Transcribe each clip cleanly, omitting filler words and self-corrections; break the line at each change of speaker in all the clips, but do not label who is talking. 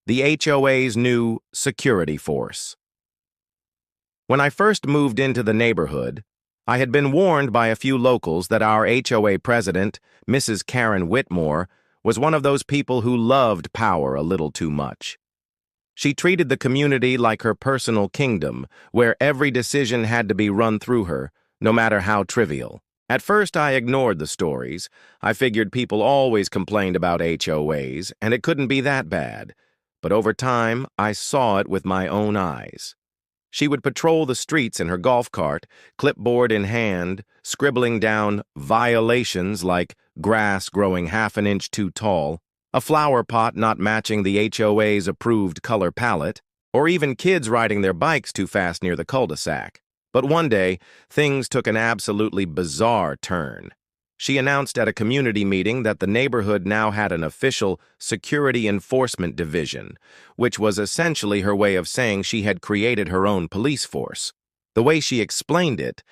the HOA's new security force. When I first moved into the neighborhood, I had been warned by a few locals that our HOA president, Mrs. Karen Whitmore, was one of those people who loved power a little too much. She treated the community like her personal kingdom, where every decision had to be run through her, no matter how trivial. At first, I ignored the stories. I figured people always complained about HOAs, and it couldn't be that bad. But over time, I saw it with my own eyes. She would patrol the streets in her golf cart, clipboard in hand, scribbling down violations like grass growing half an inch too tall, a flower pot not matching the HOA's approved color palette, or even kids riding their bikes too fast near the cul-de-sac. But one day, things took an absolutely bizarre turn. She announced at a community meeting that the neighborhood now had an official security enforcement division, which was essentially her way of saying she had created her own police force. The way she explained it,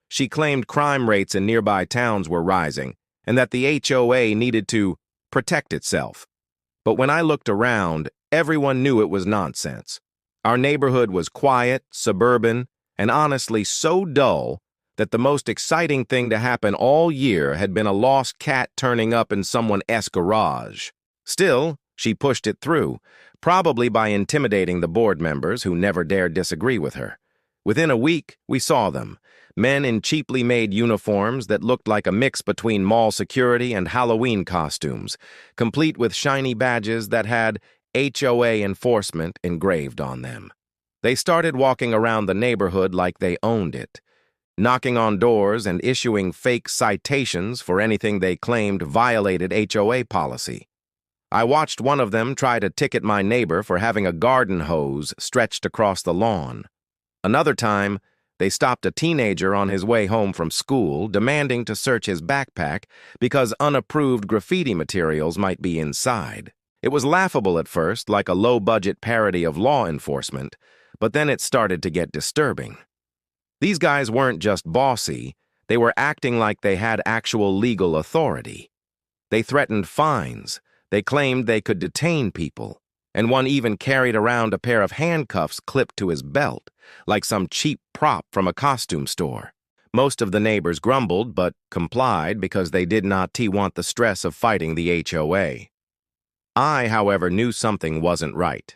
she claimed crime rates in nearby towns were rising and that the HOA needed to protect itself. But when I looked around, everyone knew it was nonsense. Our neighborhood was quiet, suburban, and honestly so dull that the most exciting thing to happen all year had been a lost cat turning up in someone's garage. Still, she pushed it through, probably by intimidating the board members who never dared disagree with her. Within a week, we saw them, men in cheaply made uniforms that looked like a mix between mall security and Halloween costumes, complete with shiny badges that had HOA enforcement engraved on them. They started walking around the neighborhood like they owned it, knocking on doors and issuing fake citations for anything they claimed violated HOA policy. I watched one of them try to ticket my neighbor for having a garden hose stretched across the lawn. Another time, they stopped a teenager on his way home from school, demanding to search his backpack because unapproved graffiti materials might be inside. It was laughable at first, like a low-budget parody of law enforcement, but then it started to get disturbing. These guys weren't just bossy, they were acting like they had actual legal authority. They threatened fines, they claimed they could detain people, and one even carried around a pair of handcuffs clipped to his belt, like some cheap prop from a costume store. Most of the neighbors grumbled, but complied because they did not want the stress of fighting the HOA. I, however, knew something wasn't right.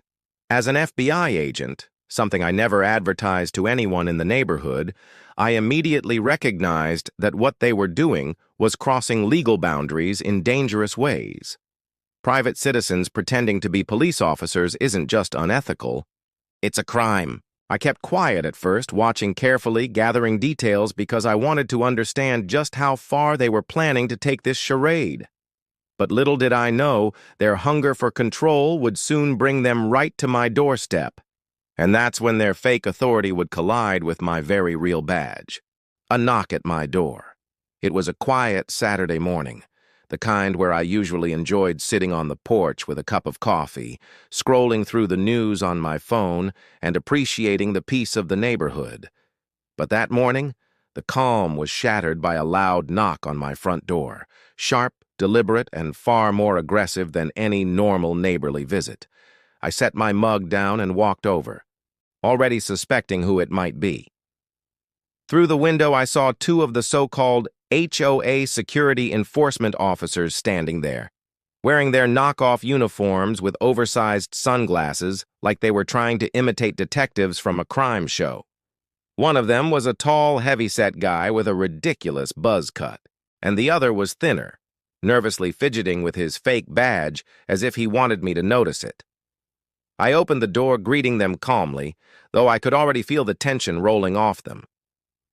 As an FBI agent, something I never advertised to anyone in the neighborhood, I immediately recognized that what they were doing was crossing legal boundaries in dangerous ways. Private citizens pretending to be police officers isn't just unethical, it's a crime. I kept quiet at first, watching carefully, gathering details because I wanted to understand just how far they were planning to take this charade. But little did I know, their hunger for control would soon bring them right to my doorstep. And that's when their fake authority would collide with my very real badge. A knock at my door. It was a quiet Saturday morning, the kind where I usually enjoyed sitting on the porch with a cup of coffee, scrolling through the news on my phone, and appreciating the peace of the neighborhood. But that morning, the calm was shattered by a loud knock on my front door, sharp, deliberate, and far more aggressive than any normal neighborly visit. I set my mug down and walked over, already suspecting who it might be. Through the window, I saw two of the so-called HOA security enforcement officers standing there, wearing their knockoff uniforms with oversized sunglasses like they were trying to imitate detectives from a crime show. One of them was a tall, heavy-set guy with a ridiculous buzz cut, and the other was thinner, nervously fidgeting with his fake badge as if he wanted me to notice it. I opened the door, greeting them calmly, though I could already feel the tension rolling off them.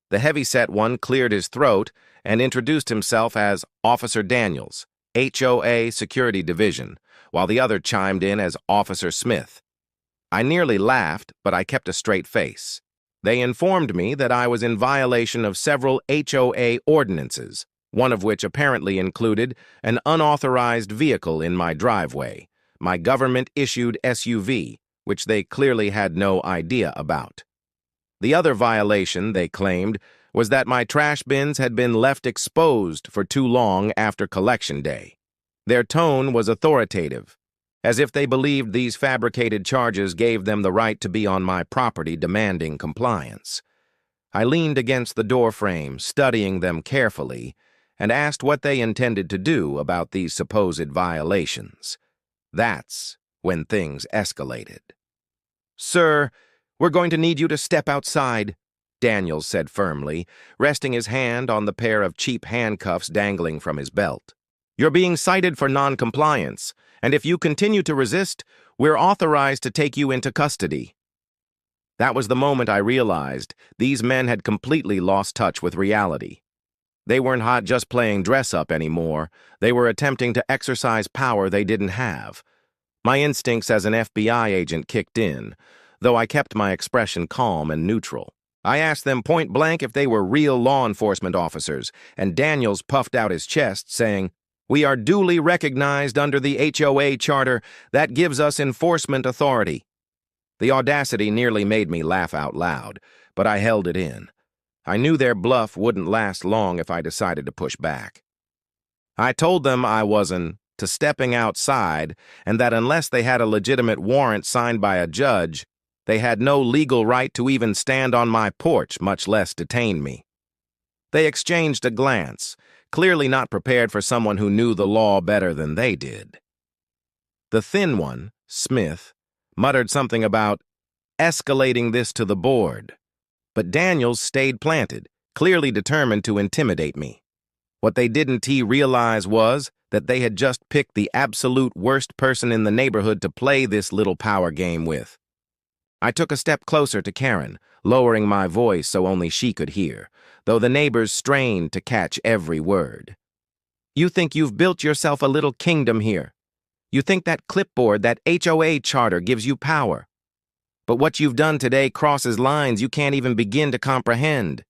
The heavy-set one cleared his throat and introduced himself as Officer Daniels, HOA Security Division, while the other chimed in as Officer Smith. I nearly laughed, but I kept a straight face. They informed me that I was in violation of several HOA ordinances, one of which apparently included an unauthorized vehicle in my driveway, my government-issued SUV, which they clearly had no idea about. The other violation, they claimed, was that my trash bins had been left exposed for too long after collection day. Their tone was authoritative, as if they believed these fabricated charges gave them the right to be on my property demanding compliance. I leaned against the doorframe, studying them carefully, and asked what they intended to do about these supposed violations. That's when things escalated. "Sir, we're going to need you to step outside," Daniels said firmly, resting his hand on the pair of cheap handcuffs dangling from his belt. "You're being cited for non-compliance, and if you continue to resist, we're authorized to take you into custody." That was the moment I realized these men had completely lost touch with reality. They weren't just playing dress-up anymore. They were attempting to exercise power they didn't have. My instincts as an FBI agent kicked in, though I kept my expression calm and neutral. I asked them point blank if they were real law enforcement officers, and Daniels puffed out his chest, saying, "We are duly recognized under the HOA charter that gives us enforcement authority." The audacity nearly made me laugh out loud, but I held it in. I knew their bluff wouldn't last long if I decided to push back. I told them I wasn't to stepping outside and that unless they had a legitimate warrant signed by a judge, they had no legal right to even stand on my porch, much less detain me. They exchanged a glance, clearly not prepared for someone who knew the law better than they did. The thin one, Smith, muttered something about escalating this to the board, but Daniels stayed planted, clearly determined to intimidate me. What they didn't realize was that they had just picked the absolute worst person in the neighborhood to play this little power game with. I took a step closer to Karen, lowering my voice so only she could hear, though the neighbors strained to catch every word. "You think you've built yourself a little kingdom here. You think that clipboard, that HOA charter gives you power. But what you've done today crosses lines you can't even begin to comprehend.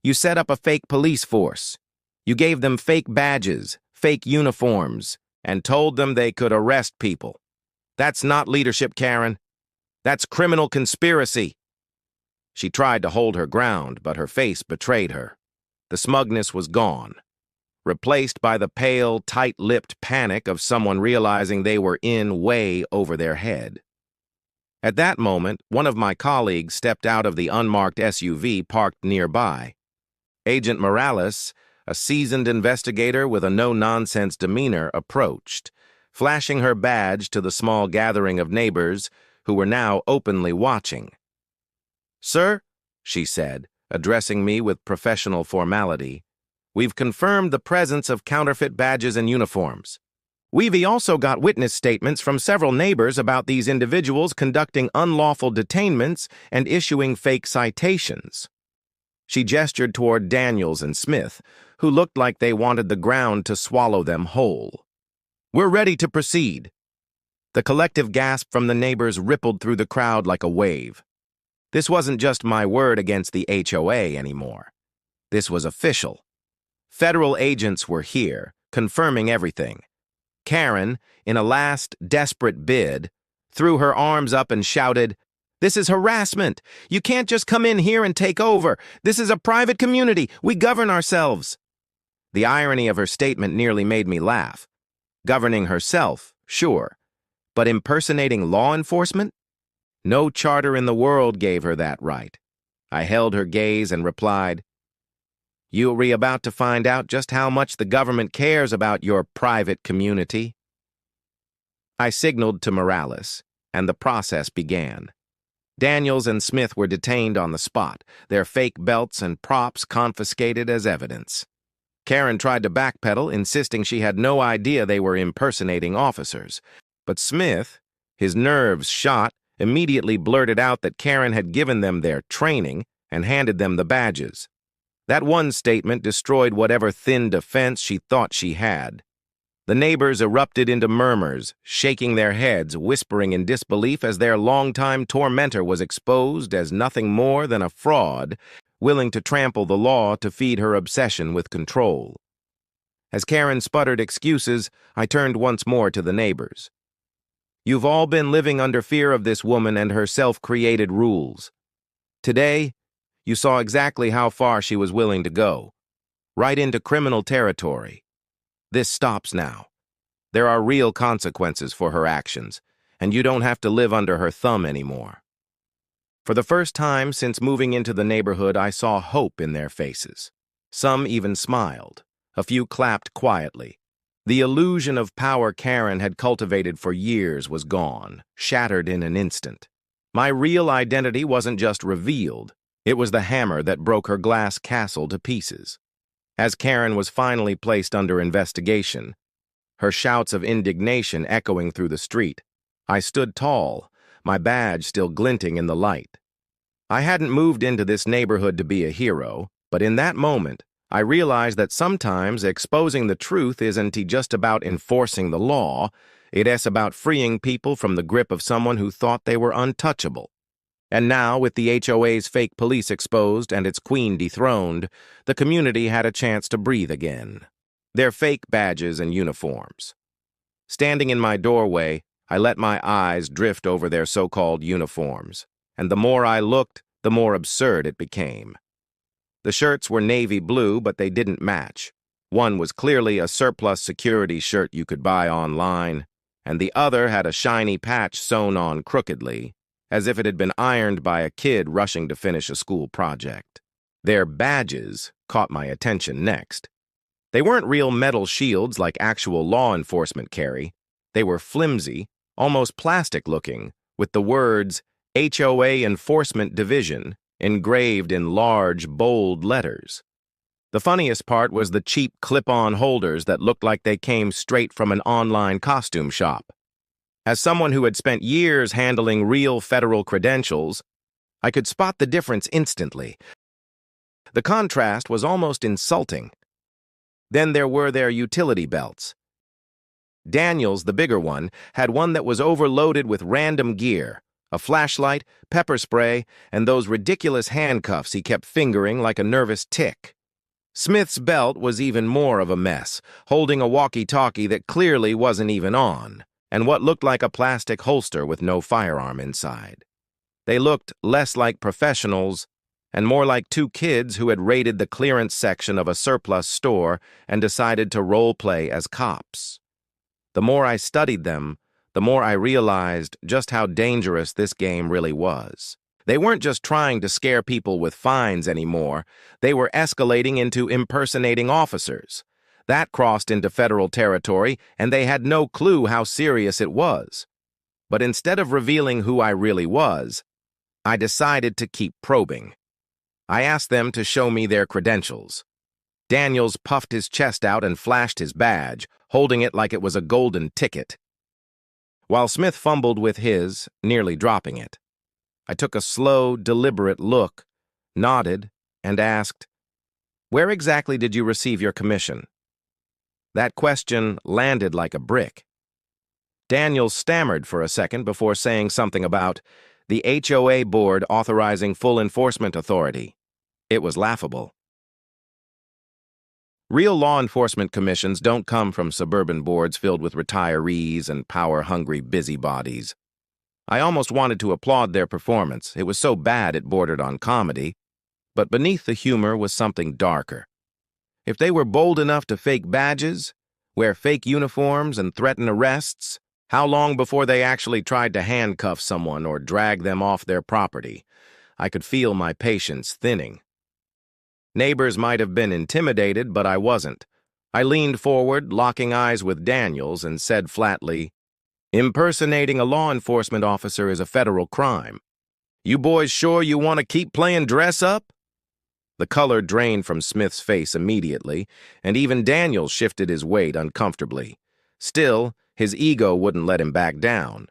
You set up a fake police force. You gave them fake badges, fake uniforms, and told them they could arrest people. That's not leadership, Karen. That's criminal conspiracy." She tried to hold her ground, but her face betrayed her. The smugness was gone, replaced by the pale, tight-lipped panic of someone realizing they were in way over their head. At that moment, one of my colleagues stepped out of the unmarked SUV parked nearby. Agent Morales, a seasoned investigator with a no-nonsense demeanor, approached, flashing her badge to the small gathering of neighbors who were now openly watching. "Sir," she said, addressing me with professional formality, "we've confirmed the presence of counterfeit badges and uniforms. We've also got witness statements from several neighbors about these individuals conducting unlawful detainments and issuing fake citations." She gestured toward Daniels and Smith, who looked like they wanted the ground to swallow them whole. "We're ready to proceed." The collective gasp from the neighbors rippled through the crowd like a wave. This wasn't just my word against the HOA anymore. This was official. Federal agents were here, confirming everything. Karen, in a last desperate bid, threw her arms up and shouted, "This is harassment! You can't just come in here and take over! This is a private community! We govern ourselves!" The irony of her statement nearly made me laugh. Governing herself, sure, but impersonating law enforcement? No charter in the world gave her that right. I held her gaze and replied, "You're about to find out just how much the government cares about your private community." I signaled to Morales, and the process began. Daniels and Smith were detained on the spot, their fake belts and props confiscated as evidence. Karen tried to backpedal, insisting she had no idea they were impersonating officers. But Smith, his nerves shot, immediately blurted out that Karen had given them their training and handed them the badges. That one statement destroyed whatever thin defense she thought she had. The neighbors erupted into murmurs, shaking their heads, whispering in disbelief as their longtime tormentor was exposed as nothing more than a fraud, willing to trample the law to feed her obsession with control. As Karen sputtered excuses, I turned once more to the neighbors. "You've all been living under fear of this woman and her self-created rules. Today, you saw exactly how far she was willing to go, right into criminal territory. This stops now. There are real consequences for her actions, and you don't have to live under her thumb anymore. For the first time since moving into the neighborhood, I saw hope in their faces. Some even smiled. A few clapped quietly. The illusion of power Karen had cultivated for years was gone, shattered in an instant. My real identity wasn't just revealed, it was the hammer that broke her glass castle to pieces. As Karen was finally placed under investigation, her shouts of indignation echoing through the street, I stood tall, my badge still glinting in the light. I hadn't moved into this neighborhood to be a hero, but in that moment, I realized that sometimes exposing the truth isn't just about enforcing the law, it's about freeing people from the grip of someone who thought they were untouchable. And now, with the HOA's fake police exposed and its queen dethroned, the community had a chance to breathe again. Their fake badges and uniforms. Standing in my doorway, I let my eyes drift over their so-called uniforms, and the more I looked, the more absurd it became. The shirts were navy blue, but they didn't match. One was clearly a surplus security shirt you could buy online, and the other had a shiny patch sewn on crookedly, as if it had been ironed by a kid rushing to finish a school project. Their badges caught my attention next. They weren't real metal shields like actual law enforcement carry. They were flimsy, almost plastic-looking, with the words HOA Enforcement Division engraved in large, bold letters. The funniest part was the cheap clip-on holders that looked like they came straight from an online costume shop. As someone who had spent years handling real federal credentials, I could spot the difference instantly. The contrast was almost insulting. Then there were their utility belts. Daniel's, the bigger one, had one that was overloaded with random gear, a flashlight, pepper spray, and those ridiculous handcuffs he kept fingering like a nervous tick. Smith's belt was even more of a mess, holding a walkie-talkie that clearly wasn't even on, and what looked like a plastic holster with no firearm inside. They looked less like professionals and more like two kids who had raided the clearance section of a surplus store and decided to role-play as cops. The more I studied them, the more I realized just how dangerous this game really was. They weren't just trying to scare people with fines anymore, they were escalating into impersonating officers. That crossed into federal territory, and they had no clue how serious it was. But instead of revealing who I really was, I decided to keep probing. I asked them to show me their credentials. Daniels puffed his chest out and flashed his badge, holding it like it was a golden ticket. While Smith fumbled with his, nearly dropping it, I took a slow, deliberate look, nodded, and asked, "Where exactly did you receive your commission?" That question landed like a brick. Daniels stammered for a second before saying something about the HOA board authorizing full enforcement authority. It was laughable. Real law enforcement commissions don't come from suburban boards filled with retirees and power-hungry busybodies. I almost wanted to applaud their performance. It was so bad it bordered on comedy. But beneath the humor was something darker. If they were bold enough to fake badges, wear fake uniforms, and threaten arrests, how long before they actually tried to handcuff someone or drag them off their property? I could feel my patience thinning. Neighbors might have been intimidated, but I wasn't. I leaned forward, locking eyes with Daniels, and said flatly, "Impersonating a law enforcement officer is a federal crime. You boys sure you want to keep playing dress-up?" The color drained from Smith's face immediately, and even Daniels shifted his weight uncomfortably. Still, his ego wouldn't let him back down.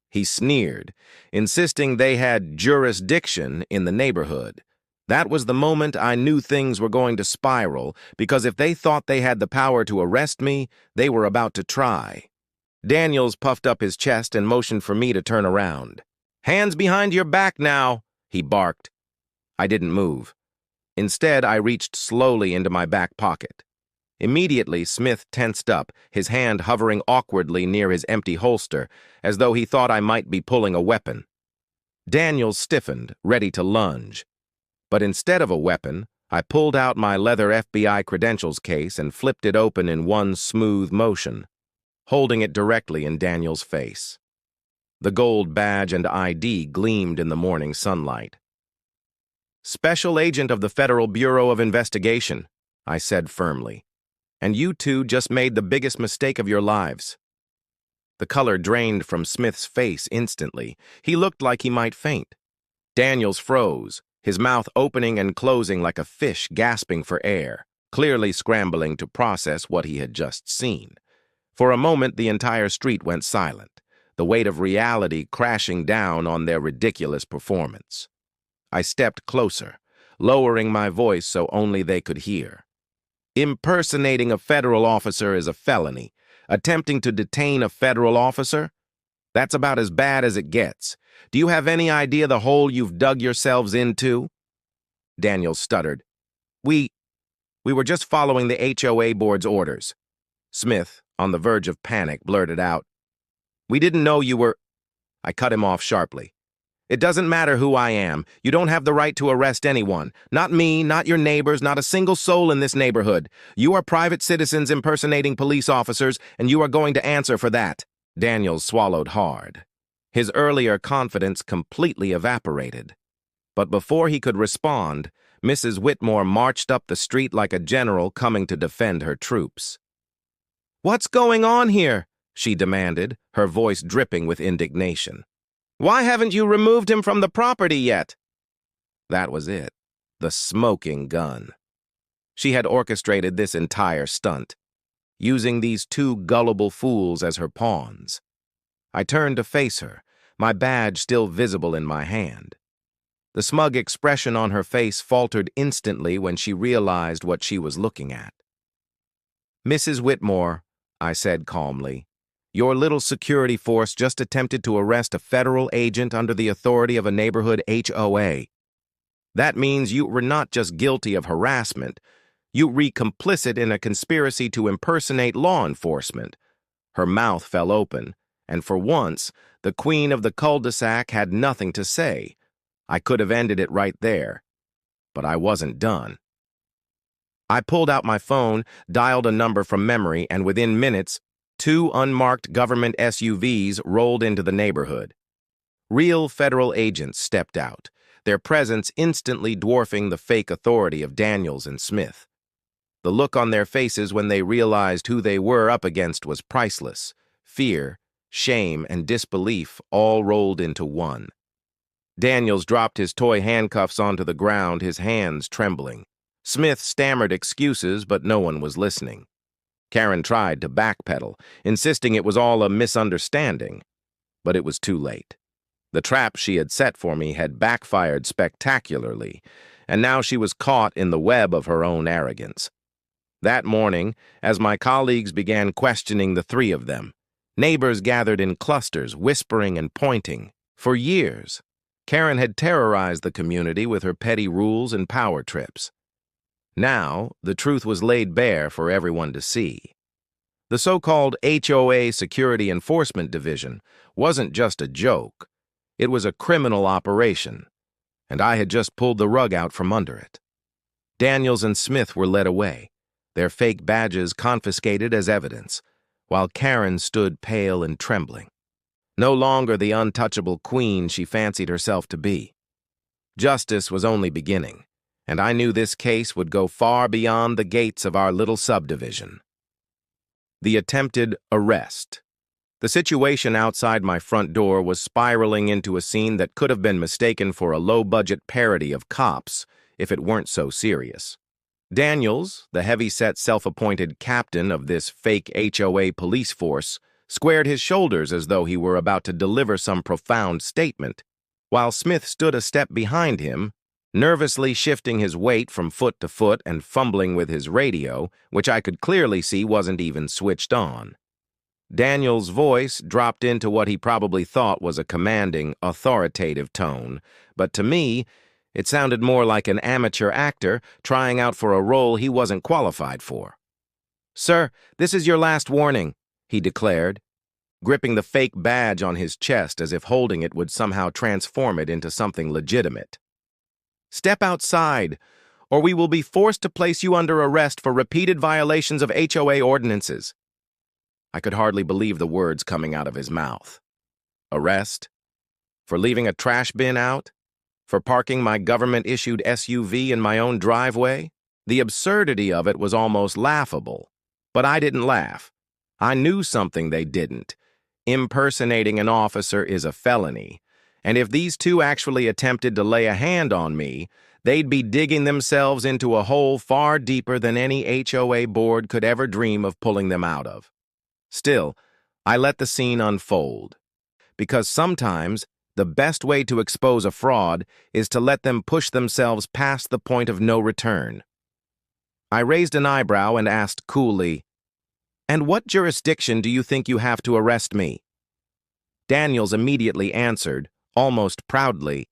He sneered, insisting they had jurisdiction in the neighborhood. That was the moment I knew things were going to spiral, because if they thought they had the power to arrest me, they were about to try. Daniels puffed up his chest and motioned for me to turn around. "Hands behind your back now," he barked. I didn't move. Instead, I reached slowly into my back pocket. Immediately, Smith tensed up, his hand hovering awkwardly near his empty holster, as though he thought I might be pulling a weapon. Daniels stiffened, ready to lunge. But instead of a weapon, I pulled out my leather FBI credentials case and flipped it open in one smooth motion. holding it directly in Daniel's face. The gold badge and ID gleamed in the morning sunlight. "Special Agent of the Federal Bureau of Investigation," I said firmly. "And you two just made the biggest mistake of your lives." The color drained from Smith's face instantly. He looked like he might faint. Daniels froze, his mouth opening and closing like a fish gasping for air, clearly scrambling to process what he had just seen. For a moment, the entire street went silent, the weight of reality crashing down on their ridiculous performance. I stepped closer, lowering my voice so only they could hear. "Impersonating a federal officer is a felony. Attempting to detain a federal officer? That's about as bad as it gets. Do you have any idea the hole you've dug yourselves into?" Daniel stuttered. We were just following the HOA board's orders." Smith, on the verge of panic, blurted out. "We didn't know you were—" I cut him off sharply. "It doesn't matter who I am. You don't have the right to arrest anyone. Not me, not your neighbors, not a single soul in this neighborhood. You are private citizens impersonating police officers, and you are going to answer for that." Daniels swallowed hard. His earlier confidence completely evaporated. But before he could respond, Mrs. Whitmore marched up the street like a general coming to defend her troops. "What's going on here?" she demanded, her voice dripping with indignation. "Why haven't you removed him from the property yet?" That was it. The smoking gun. She had orchestrated this entire stunt, using these two gullible fools as her pawns. I turned to face her, my badge still visible in my hand. The smug expression on her face faltered instantly when she realized what she was looking at. "Mrs. Whitmore," I said calmly, "your little security force just attempted to arrest a federal agent under the authority of a neighborhood HOA. That means you were not just guilty of harassment, you were complicit in a conspiracy to impersonate law enforcement." Her mouth fell open, and for once, the queen of the cul-de-sac had nothing to say. I could have ended it right there, but I wasn't done. I pulled out my phone, dialed a number from memory, and within minutes, 2 unmarked government SUVs rolled into the neighborhood. Real federal agents stepped out, their presence instantly dwarfing the fake authority of Daniels and Smith. The look on their faces when they realized who they were up against was priceless. Fear, shame, and disbelief all rolled into one. Daniels dropped his toy handcuffs onto the ground, his hands trembling. Smith stammered excuses, but no one was listening. Karen tried to backpedal, insisting it was all a misunderstanding. But it was too late. The trap she had set for me had backfired spectacularly, and now she was caught in the web of her own arrogance. That morning, as my colleagues began questioning the three of them, neighbors gathered in clusters, whispering and pointing. For years, Karen had terrorized the community with her petty rules and power trips. Now, the truth was laid bare for everyone to see. The so-called HOA Security Enforcement Division wasn't just a joke. It was a criminal operation, and I had just pulled the rug out from under it. Daniels and Smith were led away, their fake badges confiscated as evidence, while Karen stood pale and trembling. No longer the untouchable queen she fancied herself to be. Justice was only beginning, and I knew this case would go far beyond the gates of our little subdivision. The attempted arrest. The situation outside my front door was spiraling into a scene that could have been mistaken for a low-budget parody of Cops if it weren't so serious. Daniels, the heavy-set self-appointed captain of this fake HOA police force, squared his shoulders as though he were about to deliver some profound statement, while Smith stood a step behind him, nervously shifting his weight from foot to foot and fumbling with his radio, which I could clearly see wasn't even switched on. Daniel's voice dropped into what he probably thought was a commanding, authoritative tone, but to me, it sounded more like an amateur actor trying out for a role he wasn't qualified for. "Sir, this is your last warning," he declared, gripping the fake badge on his chest as if holding it would somehow transform it into something legitimate. "Step outside, or we will be forced to place you under arrest for repeated violations of HOA ordinances." I could hardly believe the words coming out of his mouth. Arrest? For leaving a trash bin out? For parking my government-issued SUV in my own driveway? The absurdity of it was almost laughable. But I didn't laugh. I knew something they didn't. Impersonating an officer is a felony, and if these two actually attempted to lay a hand on me, they'd be digging themselves into a hole far deeper than any HOA board could ever dream of pulling them out of. Still, I let the scene unfold, because sometimes the best way to expose a fraud is to let them push themselves past the point of no return. I raised an eyebrow and asked coolly, "And what jurisdiction do you think you have to arrest me?" Daniels immediately answered, almost proudly,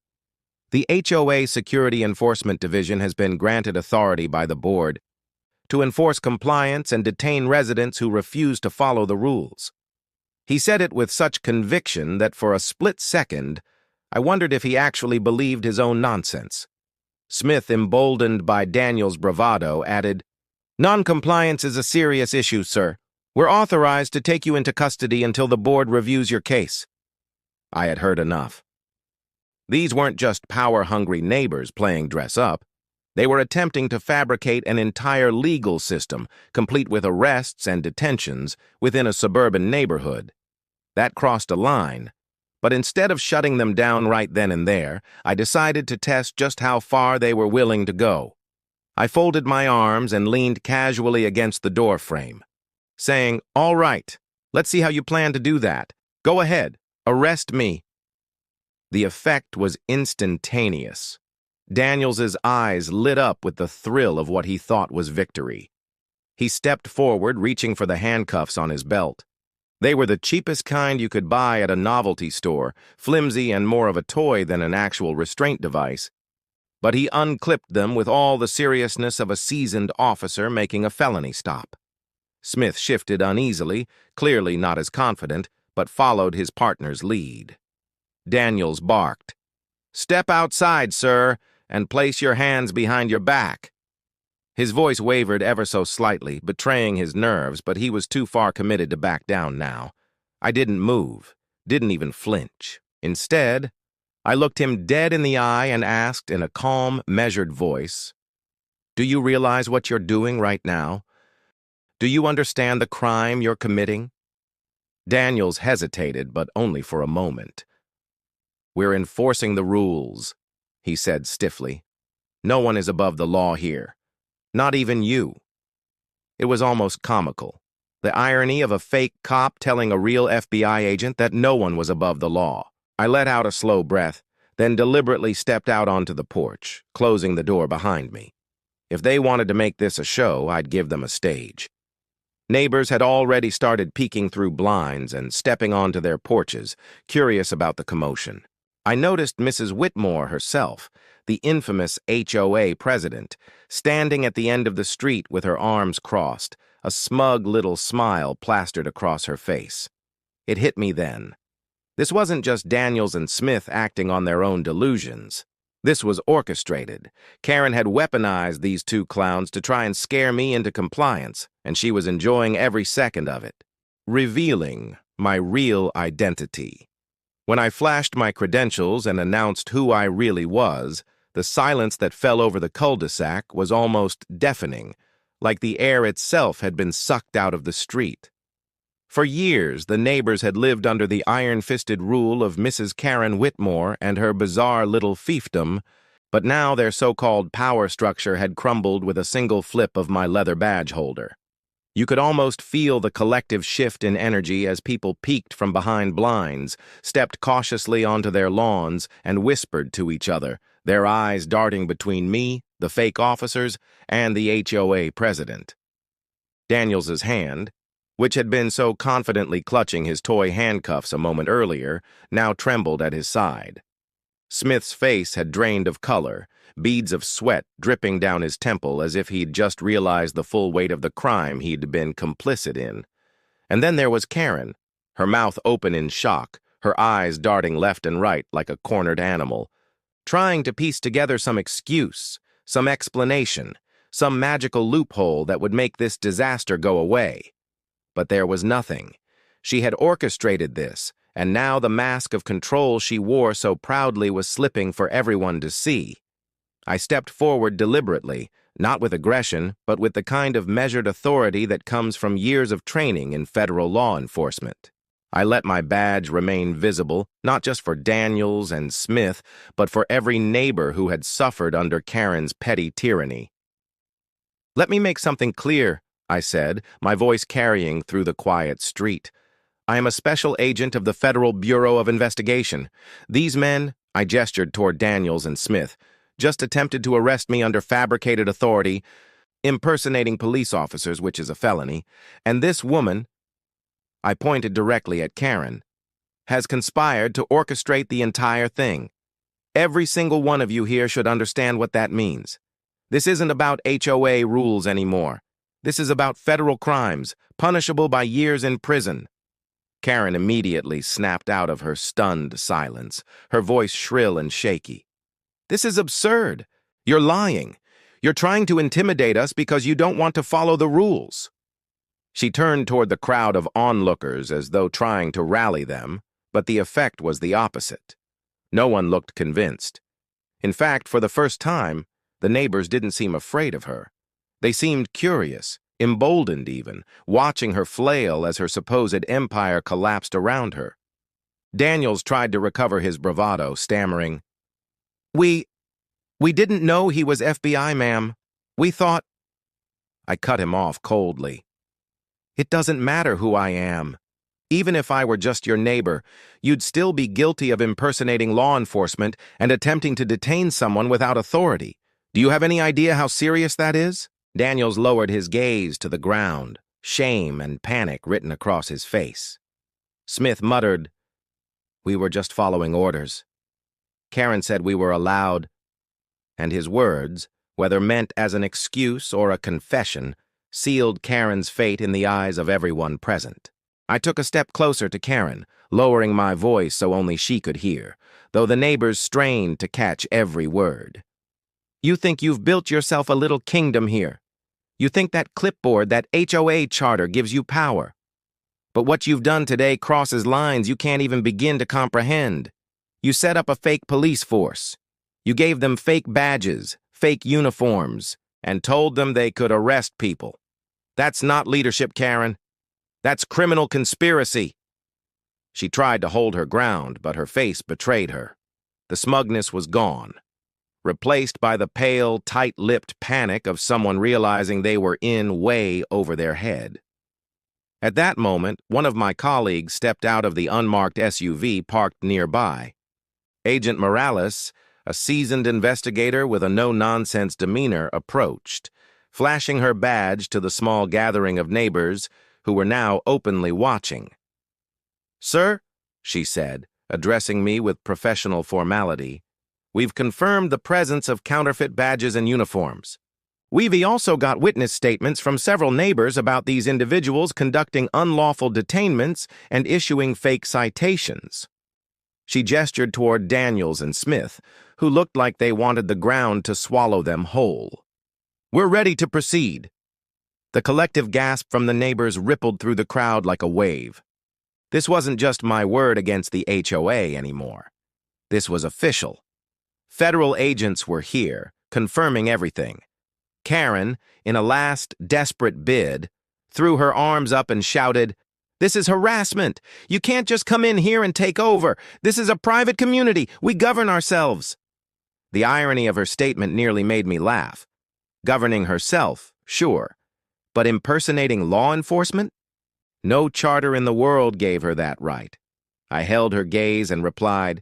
"The HOA Security Enforcement Division has been granted authority by the board to enforce compliance and detain residents who refuse to follow the rules." He said it with such conviction that for a split second, I wondered if he actually believed his own nonsense. Smith, emboldened by Daniels' bravado, added, "Non-compliance is a serious issue, sir. We're authorized to take you into custody until the board reviews your case." I had heard enough. These weren't just power-hungry neighbors playing dress-up. They were attempting to fabricate an entire legal system, complete with arrests and detentions, within a suburban neighborhood. That crossed a line. But instead of shutting them down right then and there, I decided to test just how far they were willing to go. I folded my arms and leaned casually against the door frame, saying, "All right, let's see how you plan to do that. Go ahead, arrest me." The effect was instantaneous. Daniels's eyes lit up with the thrill of what he thought was victory. He stepped forward, reaching for the handcuffs on his belt. They were the cheapest kind you could buy at a novelty store, flimsy and more of a toy than an actual restraint device. But he unclipped them with all the seriousness of a seasoned officer making a felony stop. Smith shifted uneasily, clearly not as confident, but followed his partner's lead. Daniels barked, "Step outside, sir, and place your hands behind your back." His voice wavered ever so slightly, betraying his nerves, but he was too far committed to back down now. I didn't move, didn't even flinch. Instead, I looked him dead in the eye and asked in a calm, measured voice, "Do you realize what you're doing right now? Do you understand the crime you're committing?" Daniels hesitated, but only for a moment. "We're enforcing the rules," he said stiffly. "No one is above the law here. Not even you." It was almost comical, the irony of a fake cop telling a real FBI agent that no one was above the law. I let out a slow breath, then deliberately stepped out onto the porch, closing the door behind me. If they wanted to make this a show, I'd give them a stage. Neighbors had already started peeking through blinds and stepping onto their porches, curious about the commotion. I noticed Mrs. Whitmore herself, the infamous HOA president, standing at the end of the street with her arms crossed, a smug little smile plastered across her face. It hit me then. This wasn't just Daniels and Smith acting on their own delusions. This was orchestrated. Karen had weaponized these two clowns to try and scare me into compliance, and she was enjoying every second of it, revealing my real identity. When I flashed my credentials and announced who I really was, the silence that fell over the cul-de-sac was almost deafening, like the air itself had been sucked out of the street. For years, the neighbors had lived under the iron-fisted rule of Mrs. Karen Whitmore and her bizarre little fiefdom, but now their so-called power structure had crumbled with a single flip of my leather badge holder. You could almost feel the collective shift in energy as people peeked from behind blinds, stepped cautiously onto their lawns, and whispered to each other, their eyes darting between me, the fake officers, and the HOA president. Daniels's hand, which had been so confidently clutching his toy handcuffs a moment earlier, now trembled at his side. Smith's face had drained of color, beads of sweat dripping down his temple as if he'd just realized the full weight of the crime he'd been complicit in. And then there was Karen, her mouth open in shock, her eyes darting left and right like a cornered animal, trying to piece together some excuse, some explanation, some magical loophole that would make this disaster go away. But there was nothing. She had orchestrated this, and now the mask of control she wore so proudly was slipping for everyone to see. I stepped forward deliberately, not with aggression, but with the kind of measured authority that comes from years of training in federal law enforcement. I let my badge remain visible, not just for Daniels and Smith, but for every neighbor who had suffered under Karen's petty tyranny. "Let me make something clear," I said, my voice carrying through the quiet street. "I am a special agent of the Federal Bureau of Investigation. These men," I gestured toward Daniels and Smith, "just attempted to arrest me under fabricated authority, impersonating police officers, which is a felony, and this woman," I pointed directly at Karen, "has conspired to orchestrate the entire thing. Every single one of you here should understand what that means. This isn't about HOA rules anymore. This is about federal crimes, punishable by years in prison." Karen immediately snapped out of her stunned silence, her voice shrill and shaky. "This is absurd. You're lying. You're trying to intimidate us because you don't want to follow the rules." She turned toward the crowd of onlookers as though trying to rally them, but the effect was the opposite. No one looked convinced. In fact, for the first time, the neighbors didn't seem afraid of her. They seemed curious, emboldened even, watching her flail as her supposed empire collapsed around her. Daniels tried to recover his bravado, stammering, We didn't know he was FBI, ma'am. We thought—" I cut him off coldly. "It doesn't matter who I am. Even if I were just your neighbor, you'd still be guilty of impersonating law enforcement and attempting to detain someone without authority. Do you have any idea how serious that is?" Daniels lowered his gaze to the ground, shame and panic written across his face. Smith muttered, "We were just following orders. Karen said we were allowed," and his words, whether meant as an excuse or a confession, sealed Karen's fate in the eyes of everyone present. I took a step closer to Karen, lowering my voice so only she could hear, though the neighbors strained to catch every word. "You think you've built yourself a little kingdom here. You think that clipboard, that HOA charter gives you power. But what you've done today crosses lines you can't even begin to comprehend. You set up a fake police force. You gave them fake badges, fake uniforms, and told them they could arrest people. That's not leadership, Karen. That's criminal conspiracy." She tried to hold her ground, but her face betrayed her. The smugness was gone, replaced by the pale, tight-lipped panic of someone realizing they were in way over their head. At that moment, one of my colleagues stepped out of the unmarked SUV parked nearby. Agent Morales, a seasoned investigator with a no-nonsense demeanor, approached, flashing her badge to the small gathering of neighbors who were now openly watching. "Sir," she said, addressing me with professional formality, "we've confirmed the presence of counterfeit badges and uniforms. We've also got witness statements from several neighbors about these individuals conducting unlawful detainments and issuing fake citations." She gestured toward Daniels and Smith, who looked like they wanted the ground to swallow them whole. "We're ready to proceed." The collective gasp from the neighbors rippled through the crowd like a wave. This wasn't just my word against the HOA anymore. This was official. Federal agents were here, confirming everything. Karen, in a last desperate bid, threw her arms up and shouted, "This is harassment! You can't just come in here and take over! This is a private community! We govern ourselves!" The irony of her statement nearly made me laugh. Governing herself, sure, but impersonating law enforcement? No charter in the world gave her that right. I held her gaze and replied,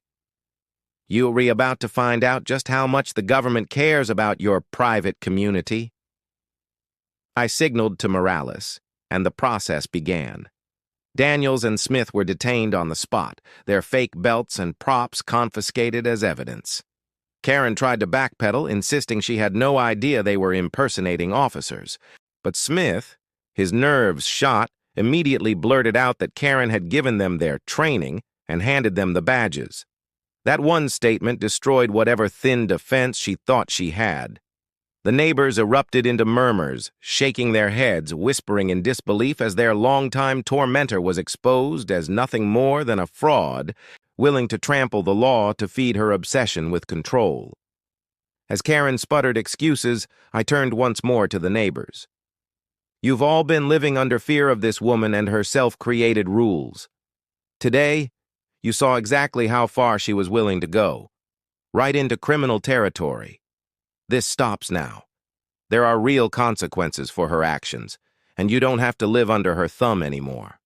"You're about to find out just how much the government cares about your private community." I signaled to Morales, and the process began. Daniels and Smith were detained on the spot, their fake belts and props confiscated as evidence. Karen tried to backpedal, insisting she had no idea they were impersonating officers. But Smith, his nerves shot, immediately blurted out that Karen had given them their training and handed them the badges. That one statement destroyed whatever thin defense she thought she had. The neighbors erupted into murmurs, shaking their heads, whispering in disbelief as their longtime tormentor was exposed as nothing more than a fraud, willing to trample the law to feed her obsession with control. As Karen sputtered excuses, I turned once more to the neighbors. You've all been living under fear of this woman and her self-created rules. Today, you saw exactly how far she was willing to go. Right into criminal territory. This stops now. There are real consequences for her actions, and you don't have to live under her thumb anymore.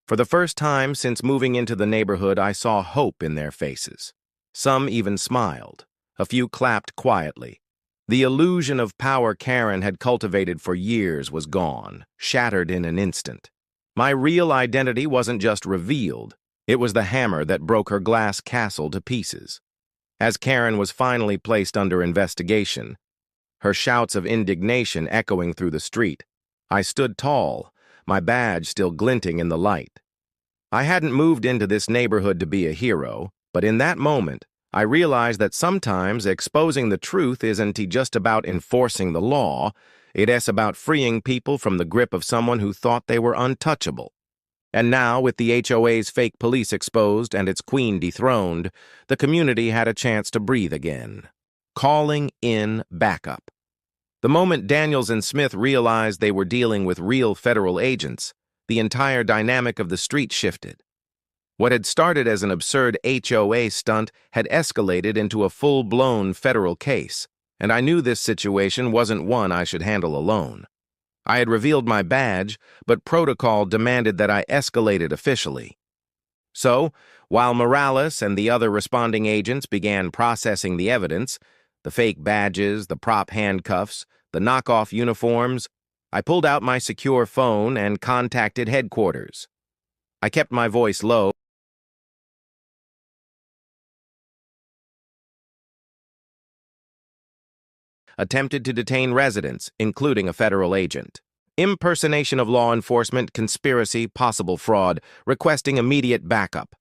For the first time since moving into the neighborhood, I saw hope in their faces. Some even smiled. A few clapped quietly. The illusion of power Karen had cultivated for years was gone, shattered in an instant. My real identity wasn't just revealed, it was the hammer that broke her glass castle to pieces. As Karen was finally placed under investigation, her shouts of indignation echoing through the street, I stood tall, my badge still glinting in the light. I hadn't moved into this neighborhood to be a hero, but in that moment, I realized that sometimes exposing the truth isn't just about enforcing the law, it's about freeing people from the grip of someone who thought they were untouchable. And now, with the HOA's fake police exposed and its queen dethroned, the community had a chance to breathe again. Calling in backup. The moment Daniels and Smith realized they were dealing with real federal agents, the entire dynamic of the street shifted. What had started as an absurd HOA stunt had escalated into a full-blown federal case, and I knew this situation wasn't one I should handle alone. I had revealed my badge, but protocol demanded that I escalated officially. So, while Morales and the other responding agents began processing the evidence, the fake badges, the prop handcuffs, the knockoff uniforms, I pulled out my secure phone and contacted headquarters. I kept my voice low, attempted to detain residents, including a federal agent. Impersonation of law enforcement, conspiracy, possible fraud, requesting immediate backup.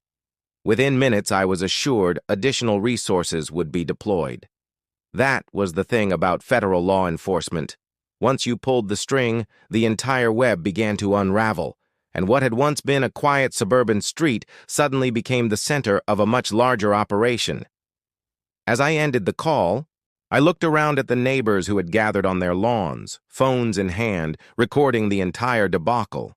Within minutes, I was assured additional resources would be deployed. That was the thing about federal law enforcement. Once you pulled the string, the entire web began to unravel, and what had once been a quiet suburban street suddenly became the center of a much larger operation. As I ended the call, I looked around at the neighbors who had gathered on their lawns, phones in hand, recording the entire debacle.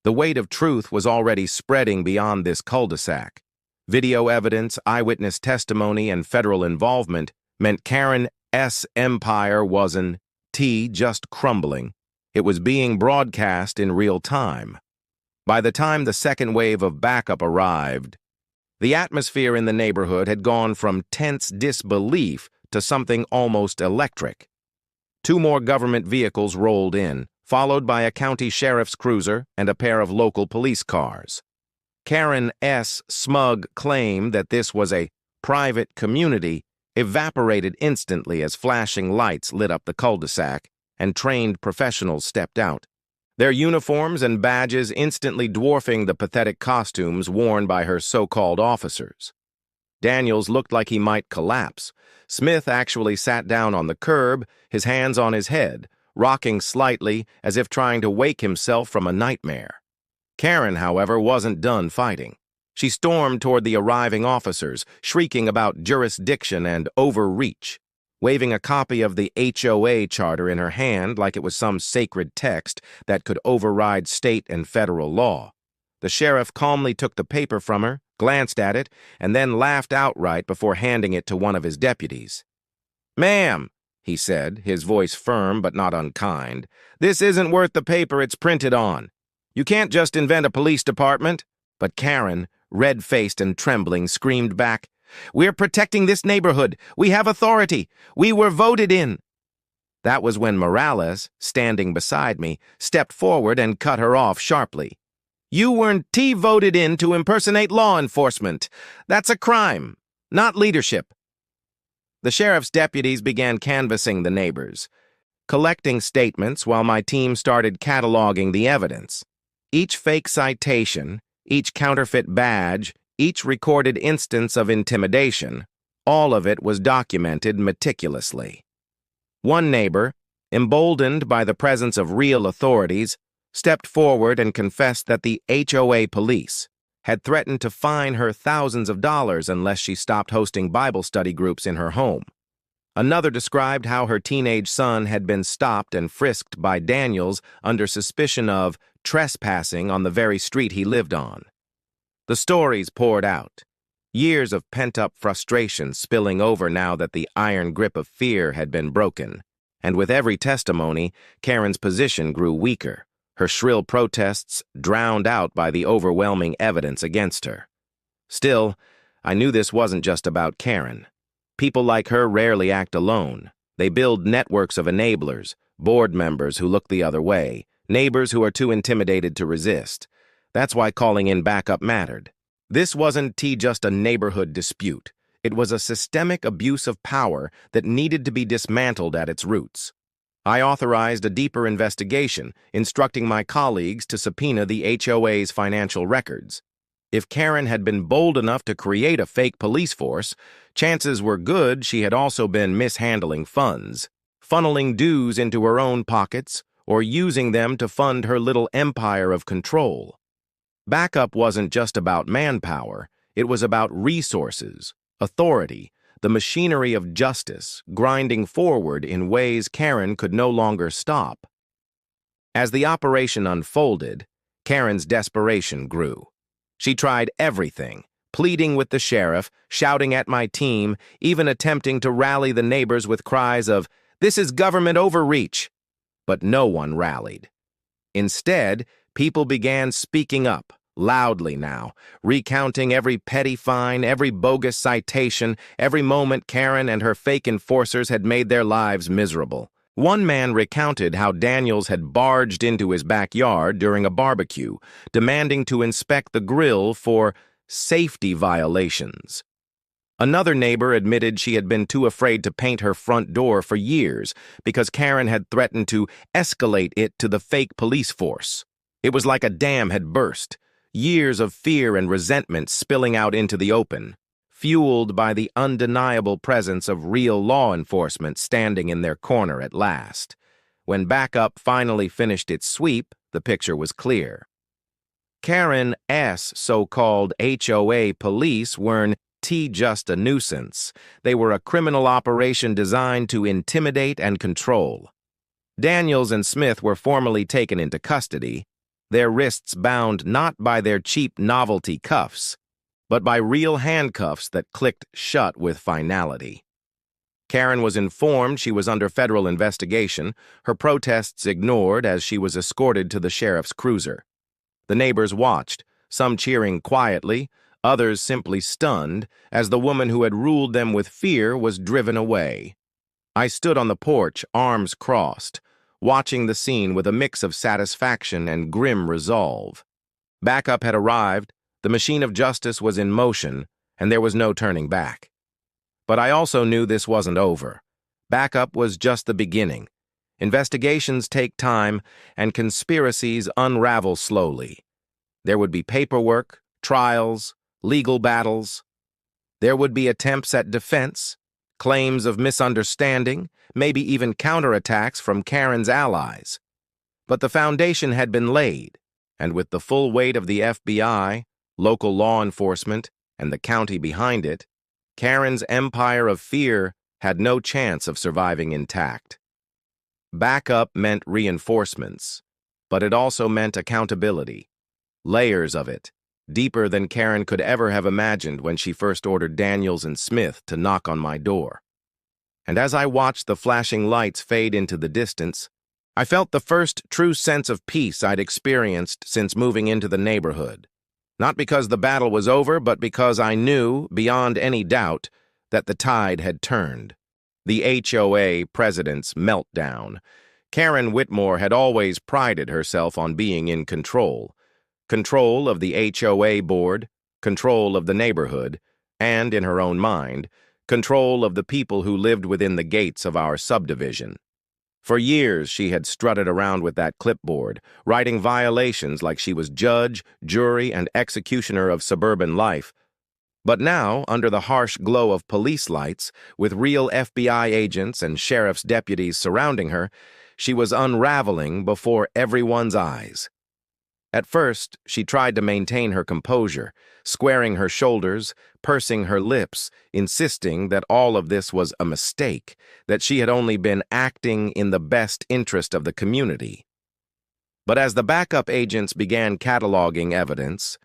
The weight of truth was already spreading beyond this cul-de-sac. Video evidence, eyewitness testimony, and federal involvement meant Karen S. empire wasn't just crumbling. It was being broadcast in real time. By the time the second wave of backup arrived, the atmosphere in the neighborhood had gone from tense disbelief to something almost electric. 2 more government vehicles rolled in, followed by a county sheriff's cruiser and a pair of local police cars. Karen S.'s smug claim that this was a private community evaporated instantly as flashing lights lit up the cul-de-sac and trained professionals stepped out, their uniforms and badges instantly dwarfing the pathetic costumes worn by her so-called officers. Daniels looked like he might collapse. Smith actually sat down on the curb, his hands on his head, rocking slightly as if trying to wake himself from a nightmare. Karen, however, wasn't done fighting. She stormed toward the arriving officers, shrieking about jurisdiction and overreach, waving a copy of the HOA charter in her hand like it was some sacred text that could override state and federal law. The sheriff calmly took the paper from her, glanced at it, and then laughed outright before handing it to one of his deputies. "Ma'am," he said, his voice firm but not unkind, "this isn't worth the paper it's printed on. You can't just invent a police department." But Karen, red-faced and trembling, screamed back, "We're protecting this neighborhood. We have authority. We were voted in." That was when Morales, standing beside me, stepped forward and cut her off sharply. "You weren't voted in to impersonate law enforcement. That's a crime, not leadership." The sheriff's deputies began canvassing the neighbors, collecting statements while my team started cataloging the evidence. Each fake citation, each counterfeit badge, each recorded instance of intimidation, all of it was documented meticulously. One neighbor, emboldened by the presence of real authorities, stepped forward and confessed that the HOA police had threatened to fine her thousands of dollars unless she stopped hosting Bible study groups in her home. Another described how her teenage son had been stopped and frisked by Daniels under suspicion of trespassing on the very street he lived on. The stories poured out, years of pent-up frustration spilling over now that the iron grip of fear had been broken. And with every testimony, Karen's position grew weaker, her shrill protests drowned out by the overwhelming evidence against her. Still, I knew this wasn't just about Karen. People like her rarely act alone. They build networks of enablers, board members who look the other way, neighbors who are too intimidated to resist. That's why calling in backup mattered. This wasn't just a neighborhood dispute. It was a systemic abuse of power that needed to be dismantled at its roots. I authorized a deeper investigation, instructing my colleagues to subpoena the HOA's financial records. If Karen had been bold enough to create a fake police force, chances were good she had also been mishandling funds, funneling dues into her own pockets, or using them to fund her little empire of control. Backup wasn't just about manpower, it was about resources, authority, the machinery of justice, grinding forward in ways Karen could no longer stop. As the operation unfolded, Karen's desperation grew. She tried everything, pleading with the sheriff, shouting at my team, even attempting to rally the neighbors with cries of, "This is government overreach." But no one rallied. Instead, people began speaking up, loudly now, recounting every petty fine, every bogus citation, every moment Karen and her fake enforcers had made their lives miserable. One man recounted how Daniels had barged into his backyard during a barbecue, demanding to inspect the grill for safety violations. Another neighbor admitted she had been too afraid to paint her front door for years because Karen had threatened to escalate it to the fake police force. It was like a dam had burst, years of fear and resentment spilling out into the open, fueled by the undeniable presence of real law enforcement standing in their corner at last. When backup finally finished its sweep, the picture was clear. Karen's so-called HOA police weren't just a nuisance. They were a criminal operation designed to intimidate and control. Daniels and Smith were formally taken into custody, their wrists bound not by their cheap novelty cuffs, but by real handcuffs that clicked shut with finality. Karen was informed she was under federal investigation, her protests ignored as she was escorted to the sheriff's cruiser. The neighbors watched, some cheering quietly, others simply stunned, as the woman who had ruled them with fear was driven away. I stood on the porch, arms crossed, watching the scene with a mix of satisfaction and grim resolve. Backup had arrived, the machine of justice was in motion, and there was no turning back. But I also knew this wasn't over. Backup was just the beginning. Investigations take time, and conspiracies unravel slowly. There would be paperwork, trials, legal battles. There would be attempts at defense, claims of misunderstanding, maybe even counterattacks from Karen's allies. But the foundation had been laid, and with the full weight of the FBI, local law enforcement, and the county behind it, Karen's empire of fear had no chance of surviving intact. Backup meant reinforcements, but it also meant accountability. Layers of it, deeper than Karen could ever have imagined when she first ordered Daniels and Smith to knock on my door. And as I watched the flashing lights fade into the distance, I felt the first true sense of peace I'd experienced since moving into the neighborhood. Not because the battle was over, but because I knew, beyond any doubt, that the tide had turned. The HOA president's meltdown. Karen Whitmore had always prided herself on being in control. Control of the HOA board, control of the neighborhood, and, in her own mind, control of the people who lived within the gates of our subdivision. For years, she had strutted around with that clipboard, writing violations like she was judge, jury, and executioner of suburban life. But now, under the harsh glow of police lights, with real FBI agents and sheriff's deputies surrounding her, she was unraveling before everyone's eyes. At first, she tried to maintain her composure, squaring her shoulders, pursing her lips, insisting that all of this was a mistake, that she had only been acting in the best interest of the community. But as the backup agents began cataloging evidence,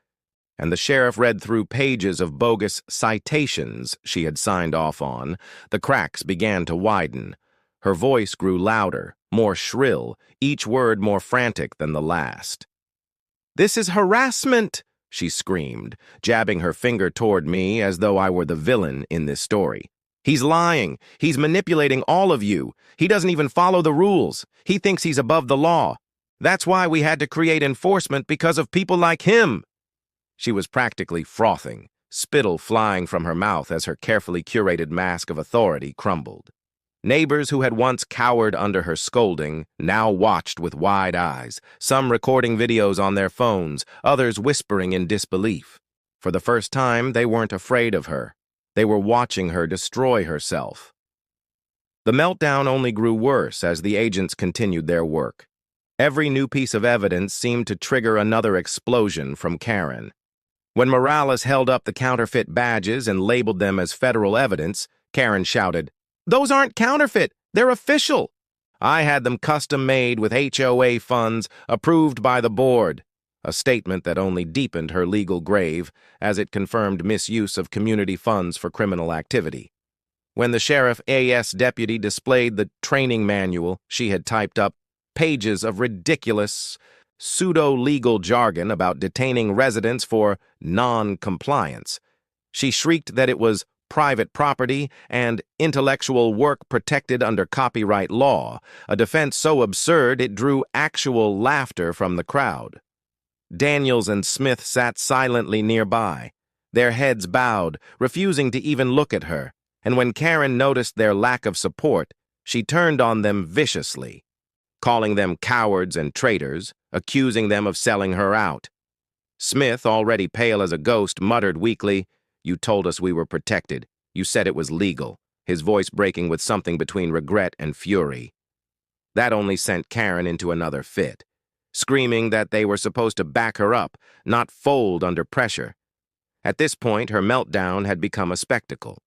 and the sheriff read through pages of bogus citations she had signed off on, the cracks began to widen. Her voice grew louder, more shrill, each word more frantic than the last. "This is harassment!" she screamed, jabbing her finger toward me as though I were the villain in this story. "He's lying. He's manipulating all of you. He doesn't even follow the rules. He thinks he's above the law. That's why we had to create enforcement, because of people like him." She was practically frothing, spittle flying from her mouth as her carefully curated mask of authority crumbled. Neighbors who had once cowered under her scolding now watched with wide eyes, some recording videos on their phones, others whispering in disbelief. For the first time, they weren't afraid of her. They were watching her destroy herself. The meltdown only grew worse as the agents continued their work. Every new piece of evidence seemed to trigger another explosion from Karen. When Morales held up the counterfeit badges and labeled them as federal evidence, Karen shouted, "Those aren't counterfeit, they're official. I had them custom-made with HOA funds approved by the board," a statement that only deepened her legal grave as it confirmed misuse of community funds for criminal activity. When the sheriff AS deputy displayed the training manual she had typed up, pages of ridiculous, pseudo-legal jargon about detaining residents for non-compliance, she shrieked that it was private property and intellectual work protected under copyright law, a defense so absurd it drew actual laughter from the crowd. Daniels and Smith sat silently nearby, their heads bowed, refusing to even look at her, and when Karen noticed their lack of support, she turned on them viciously, calling them cowards and traitors, accusing them of selling her out. Smith, already pale as a ghost, muttered weakly, "You told us we were protected. You said it was legal," his voice breaking with something between regret and fury. That only sent Karen into another fit, screaming that they were supposed to back her up, not fold under pressure. At this point, her meltdown had become a spectacle.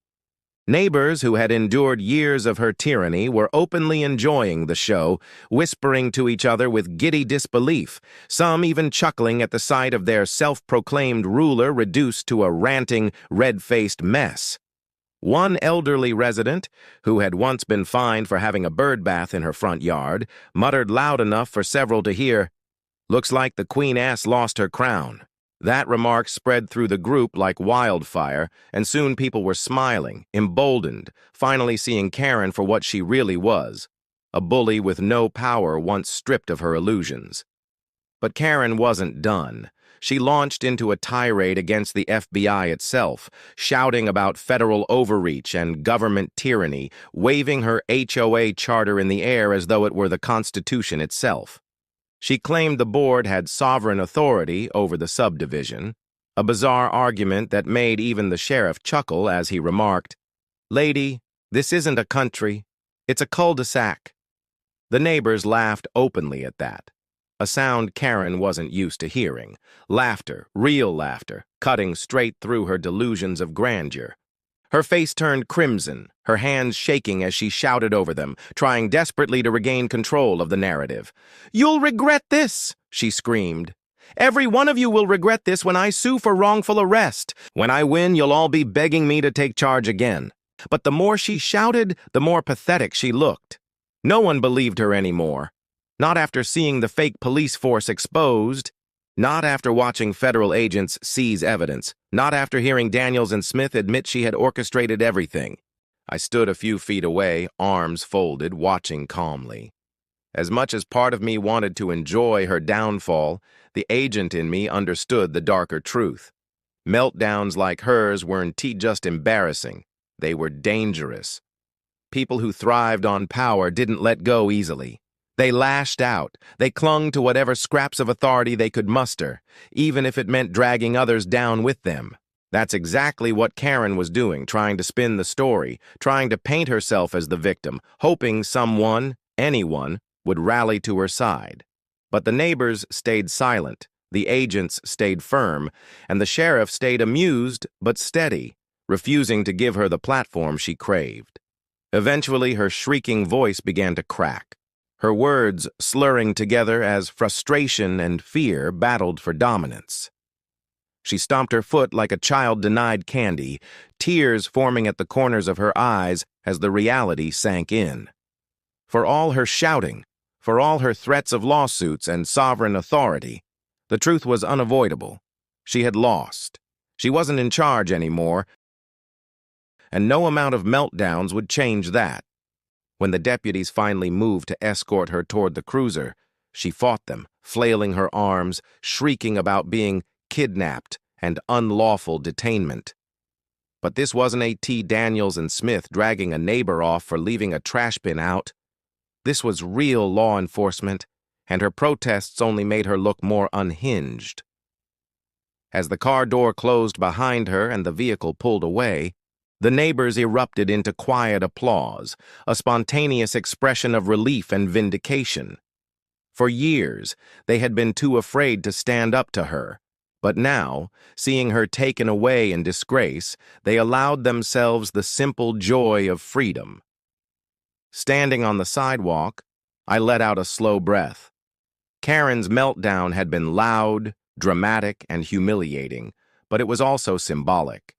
Neighbors who had endured years of her tyranny were openly enjoying the show, whispering to each other with giddy disbelief, some even chuckling at the sight of their self-proclaimed ruler reduced to a ranting, red-faced mess. One elderly resident, who had once been fined for having a birdbath in her front yard, muttered loud enough for several to hear, "Looks like the Queen Ass lost her crown." That remark spread through the group like wildfire, and soon people were smiling, emboldened, finally seeing Karen for what she really was, a bully with no power once stripped of her illusions. But Karen wasn't done. She launched into a tirade against the FBI itself, shouting about federal overreach and government tyranny, waving her HOA charter in the air as though it were the Constitution itself. She claimed the board had sovereign authority over the subdivision, a bizarre argument that made even the sheriff chuckle as he remarked, "Lady, this isn't a country, it's a cul-de-sac." The neighbors laughed openly at that, a sound Karen wasn't used to hearing, laughter, real laughter, cutting straight through her delusions of grandeur. Her face turned crimson, her hands shaking as she shouted over them, trying desperately to regain control of the narrative. "You'll regret this," she screamed. "Every one of you will regret this when I sue for wrongful arrest. When I win, you'll all be begging me to take charge again." But the more she shouted, the more pathetic she looked. No one believed her anymore. Not after seeing the fake police force exposed. Not after watching federal agents seize evidence. Not after hearing Daniels and Smith admit she had orchestrated everything. I stood a few feet away, arms folded, watching calmly. As much as part of me wanted to enjoy her downfall, the agent in me understood the darker truth. Meltdowns like hers weren't just embarrassing. They were dangerous. People who thrived on power didn't let go easily. They lashed out. They clung to whatever scraps of authority they could muster, even if it meant dragging others down with them. That's exactly what Karen was doing, trying to spin the story, trying to paint herself as the victim, hoping someone, anyone, would rally to her side. But the neighbors stayed silent, the agents stayed firm, and the sheriff stayed amused but steady, refusing to give her the platform she craved. Eventually, her shrieking voice began to crack, her words slurring together as frustration and fear battled for dominance. She stomped her foot like a child denied candy, tears forming at the corners of her eyes as the reality sank in. For all her shouting, for all her threats of lawsuits and sovereign authority, the truth was unavoidable. She had lost. She wasn't in charge anymore, and no amount of meltdowns would change that. When the deputies finally moved to escort her toward the cruiser, she fought them, flailing her arms, shrieking about being kidnapped and unlawful detainment. But this wasn't A.T. Daniels and Smith dragging a neighbor off for leaving a trash bin out. This was real law enforcement, and her protests only made her look more unhinged. As the car door closed behind her and the vehicle pulled away, the neighbors erupted into quiet applause, a spontaneous expression of relief and vindication. For years, they had been too afraid to stand up to her, but now, seeing her taken away in disgrace, they allowed themselves the simple joy of freedom. Standing on the sidewalk, I let out a slow breath. Karen's meltdown had been loud, dramatic, and humiliating, but it was also symbolic.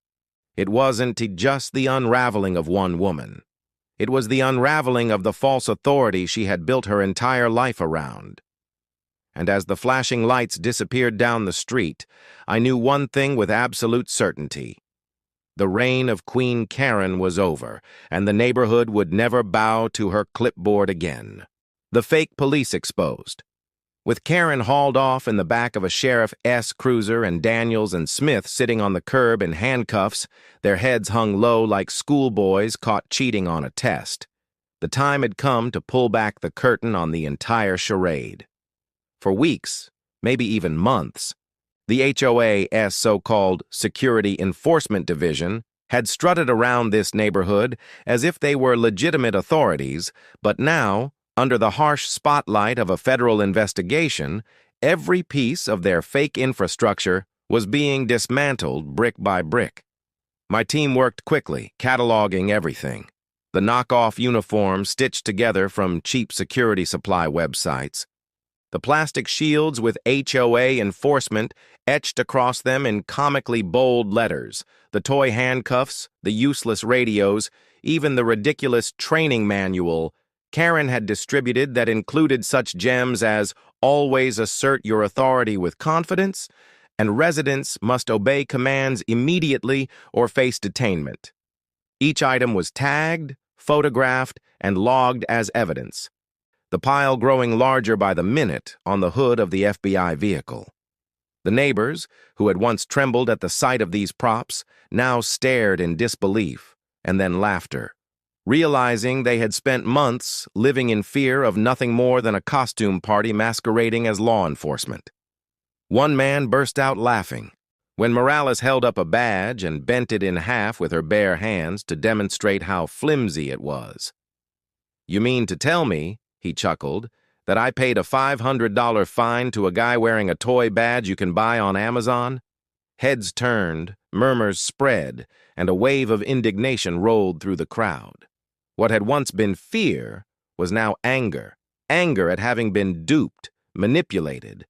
It wasn't just the unraveling of one woman. It was the unraveling of the false authority she had built her entire life around. And as the flashing lights disappeared down the street, I knew one thing with absolute certainty. The reign of Queen Karen was over, and the neighborhood would never bow to her clipboard again. The fake police exposed. With Karen hauled off in the back of a Sheriff S. cruiser and Daniels and Smith sitting on the curb in handcuffs, their heads hung low like schoolboys caught cheating on a test, the time had come to pull back the curtain on the entire charade. For weeks, maybe even months, the HOA's so-called Security Enforcement Division had strutted around this neighborhood as if they were legitimate authorities, but now, under the harsh spotlight of a federal investigation, every piece of their fake infrastructure was being dismantled brick by brick. My team worked quickly, cataloging everything. The knockoff uniforms stitched together from cheap security supply websites, the plastic shields with HOA enforcement etched across them in comically bold letters, the toy handcuffs, the useless radios, even the ridiculous training manual Karen had distributed that included such gems as always assert your authority with confidence and residents must obey commands immediately or face detainment. Each item was tagged, photographed, and logged as evidence, the pile growing larger by the minute on the hood of the FBI vehicle. The neighbors, who had once trembled at the sight of these props, now stared in disbelief and then laughter, realizing they had spent months living in fear of nothing more than a costume party masquerading as law enforcement. One man burst out laughing when Morales held up a badge and bent it in half with her bare hands to demonstrate how flimsy it was. "You mean to tell me," he chuckled, "that I paid a $500 fine to a guy wearing a toy badge you can buy on Amazon?" Heads turned, murmurs spread, and a wave of indignation rolled through the crowd. What had once been fear was now anger, anger at having been duped, manipulated,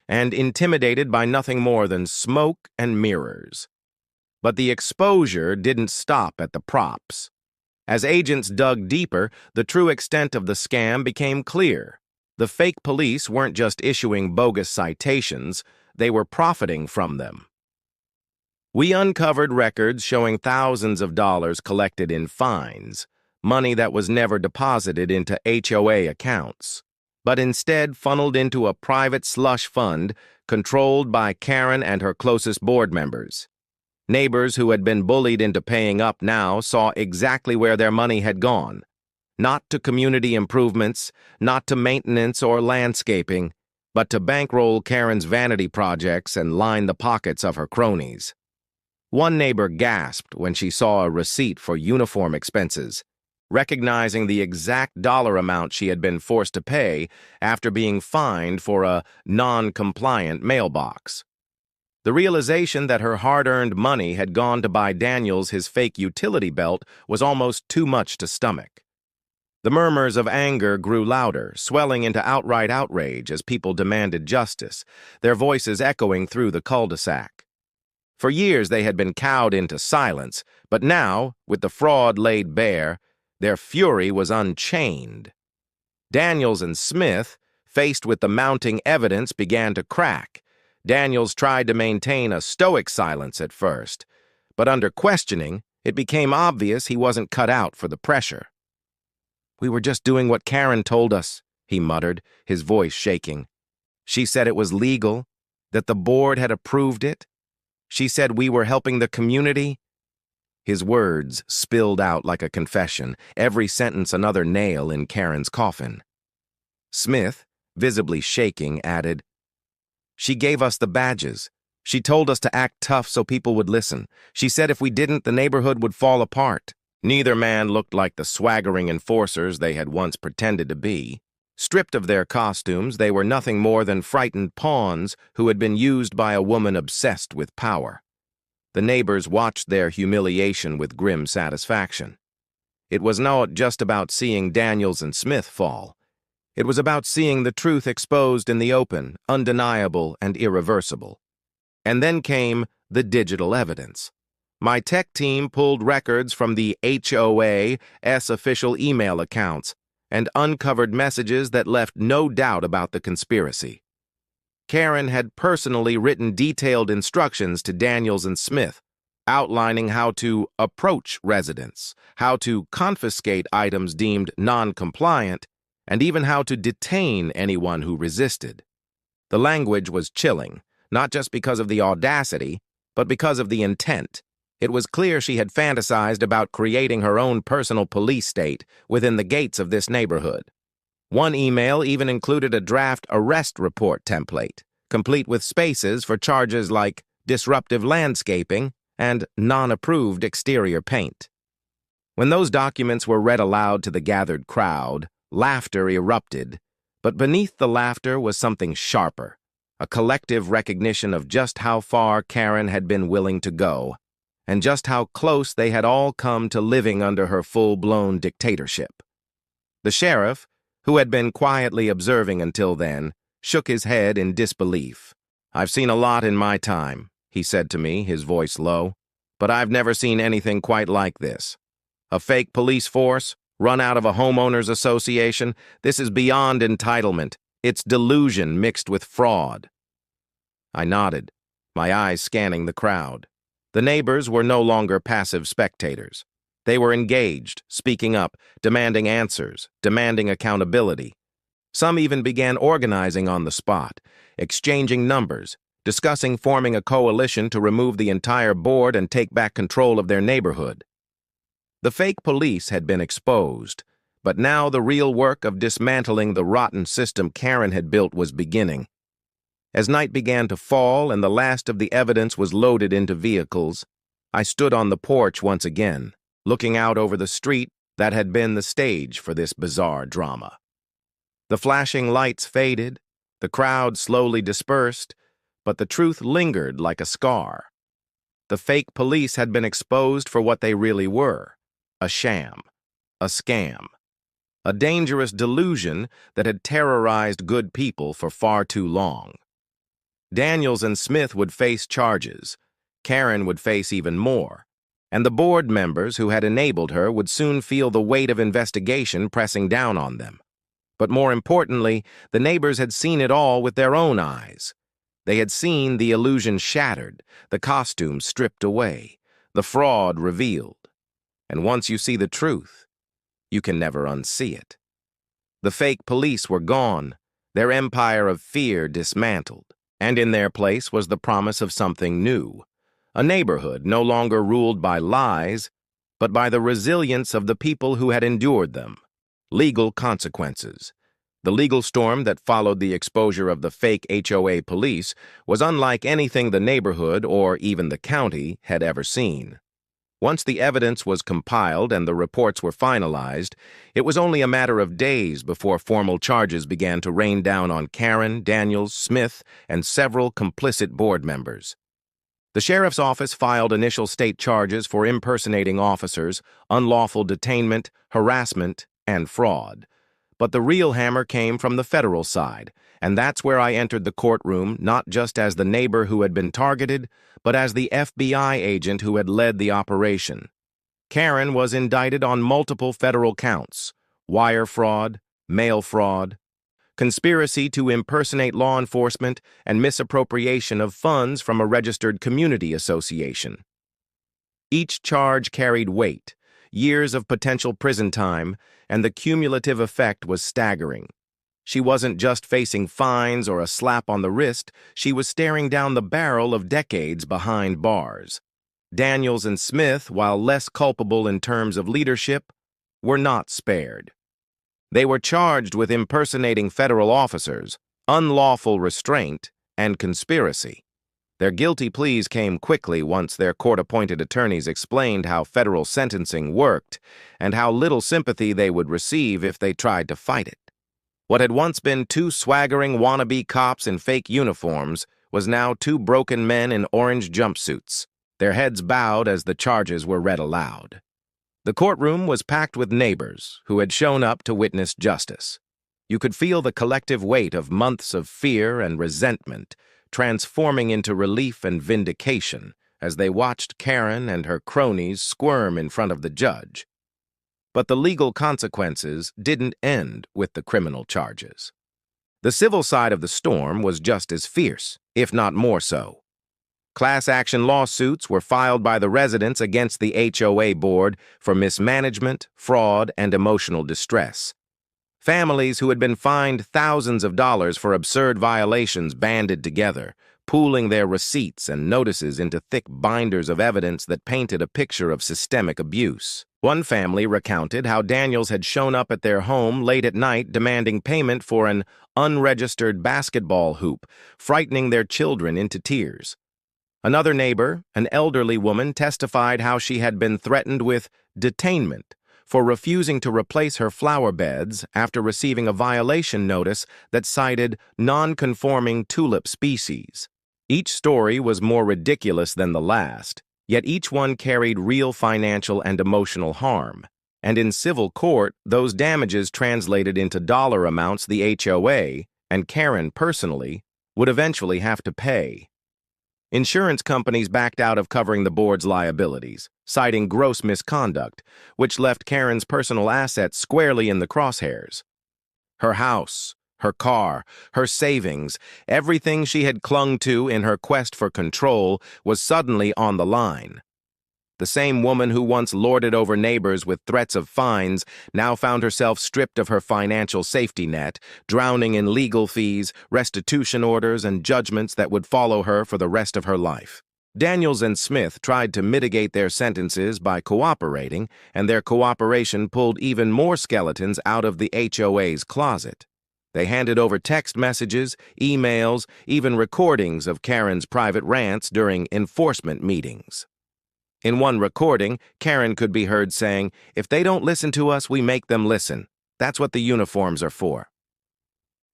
and intimidated by nothing more than smoke and mirrors. But the exposure didn't stop at the props. As agents dug deeper, the true extent of the scam became clear. The fake police weren't just issuing bogus citations, they were profiting from them. We uncovered records showing thousands of dollars collected in fines, money that was never deposited into HOA accounts, but instead funneled into a private slush fund controlled by Karen and her closest board members. Neighbors who had been bullied into paying up now saw exactly where their money had gone. Not to community improvements, not to maintenance or landscaping, but to bankroll Karen's vanity projects and line the pockets of her cronies. One neighbor gasped when she saw a receipt for uniform expenses, recognizing the exact dollar amount she had been forced to pay after being fined for a non-compliant mailbox. The realization that her hard-earned money had gone to buy Daniels his fake utility belt was almost too much to stomach. The murmurs of anger grew louder, swelling into outright outrage as people demanded justice, their voices echoing through the cul-de-sac. For years they had been cowed into silence, but now, with the fraud laid bare, their fury was unchained. Daniels and Smith, faced with the mounting evidence, began to crack. Daniels tried to maintain a stoic silence at first, but under questioning, it became obvious he wasn't cut out for the pressure. "We were just doing what Karen told us," he muttered, his voice shaking. "She said it was legal, that the board had approved it. She said we were helping the community." His words spilled out like a confession, every sentence another nail in Karen's coffin. Smith, visibly shaking, added, "She gave us the badges. She told us to act tough so people would listen. She said if we didn't, the neighborhood would fall apart." Neither man looked like the swaggering enforcers they had once pretended to be. Stripped of their costumes, they were nothing more than frightened pawns who had been used by a woman obsessed with power. The neighbors watched their humiliation with grim satisfaction. It was not just about seeing Daniels and Smith fall. It was about seeing the truth exposed in the open, undeniable and irreversible. And then came the digital evidence. My tech team pulled records from the HOA's official email accounts and uncovered messages that left no doubt about the conspiracy. Karen had personally written detailed instructions to Daniels and Smith, outlining how to approach residents, how to confiscate items deemed non-compliant, and even how to detain anyone who resisted. The language was chilling, not just because of the audacity, but because of the intent. It was clear she had fantasized about creating her own personal police state within the gates of this neighborhood. One email even included a draft arrest report template, complete with spaces for charges like disruptive landscaping and non-approved exterior paint. When those documents were read aloud to the gathered crowd, laughter erupted, but beneath the laughter was something sharper, a collective recognition of just how far Karen had been willing to go, and just how close they had all come to living under her full-blown dictatorship. The sheriff, who had been quietly observing until then, shook his head in disbelief. "I've seen a lot in my time," he said to me, his voice low, "but I've never seen anything quite like this. A fake police force, run out of a homeowners association. This is beyond entitlement. It's delusion mixed with fraud." I nodded, my eyes scanning the crowd. The neighbors were no longer passive spectators. They were engaged, speaking up, demanding answers, demanding accountability. Some even began organizing on the spot, exchanging numbers, discussing forming a coalition to remove the entire board and take back control of their neighborhood. The fake police had been exposed, but now the real work of dismantling the rotten system Karen had built was beginning. As night began to fall and the last of the evidence was loaded into vehicles, I stood on the porch once again, looking out over the street that had been the stage for this bizarre drama. The flashing lights faded, the crowd slowly dispersed, but the truth lingered like a scar. The fake police had been exposed for what they really were: a sham, a scam, a dangerous delusion that had terrorized good people for far too long. Daniels and Smith would face charges, Karen would face even more, and the board members who had enabled her would soon feel the weight of investigation pressing down on them. But more importantly, the neighbors had seen it all with their own eyes. They had seen the illusion shattered, the costumes stripped away, the fraud revealed. And once you see the truth, you can never unsee it. The fake police were gone, their empire of fear dismantled. And in their place was the promise of something new, a neighborhood no longer ruled by lies, but by the resilience of the people who had endured them, legal consequences, The legal storm that followed the exposure of the fake HOA police was unlike anything the neighborhood or even the county had ever seen. Once the evidence was compiled and the reports were finalized, it was only a matter of days before formal charges began to rain down on Karen, Daniels, Smith, and several complicit board members. The sheriff's office filed initial state charges for impersonating officers, unlawful detainment, harassment, and fraud. But the real hammer came from the federal side, and that's where I entered the courtroom not just as the neighbor who had been targeted, but as the FBI agent who had led the operation. Karen was indicted on multiple federal counts: wire fraud, mail fraud, conspiracy to impersonate law enforcement, and misappropriation of funds from a registered community association. Each charge carried weight, years of potential prison time, and the cumulative effect was staggering. She wasn't just facing fines or a slap on the wrist, she was staring down the barrel of decades behind bars. Daniels and Smith, while less culpable in terms of leadership, were not spared. They were charged with impersonating federal officers, unlawful restraint, and conspiracy. Their guilty pleas came quickly once their court-appointed attorneys explained how federal sentencing worked and how little sympathy they would receive if they tried to fight it. What had once been two swaggering wannabe cops in fake uniforms was now two broken men in orange jumpsuits, their heads bowed as the charges were read aloud. The courtroom was packed with neighbors who had shown up to witness justice. You could feel the collective weight of months of fear and resentment transforming into relief and vindication as they watched Karen and her cronies squirm in front of the judge. But the legal consequences didn't end with the criminal charges. The civil side of the storm was just as fierce, if not more so. Class action lawsuits were filed by the residents against the HOA board for mismanagement, fraud, and emotional distress. Families who had been fined thousands of dollars for absurd violations banded together, pooling their receipts and notices into thick binders of evidence that painted a picture of systemic abuse. One family recounted how Daniels had shown up at their home late at night demanding payment for an unregistered basketball hoop, frightening their children into tears. Another neighbor, an elderly woman, testified how she had been threatened with detainment for refusing to replace her flower beds after receiving a violation notice that cited non-conforming tulip species. Each story was more ridiculous than the last, yet each one carried real financial and emotional harm. And in civil court, those damages translated into dollar amounts the HOA, and Karen personally, would eventually have to pay. Insurance companies backed out of covering the board's liabilities, citing gross misconduct, which left Karen's personal assets squarely in the crosshairs. Her house, her car, her savings, everything she had clung to in her quest for control was suddenly on the line. The same woman who once lorded over neighbors with threats of fines now found herself stripped of her financial safety net, drowning in legal fees, restitution orders, and judgments that would follow her for the rest of her life. Daniels and Smith tried to mitigate their sentences by cooperating, and their cooperation pulled even more skeletons out of the HOA's closet. They handed over text messages, emails, even recordings of Karen's private rants during enforcement meetings. In one recording, Karen could be heard saying, "If they don't listen to us, we make them listen. That's what the uniforms are for."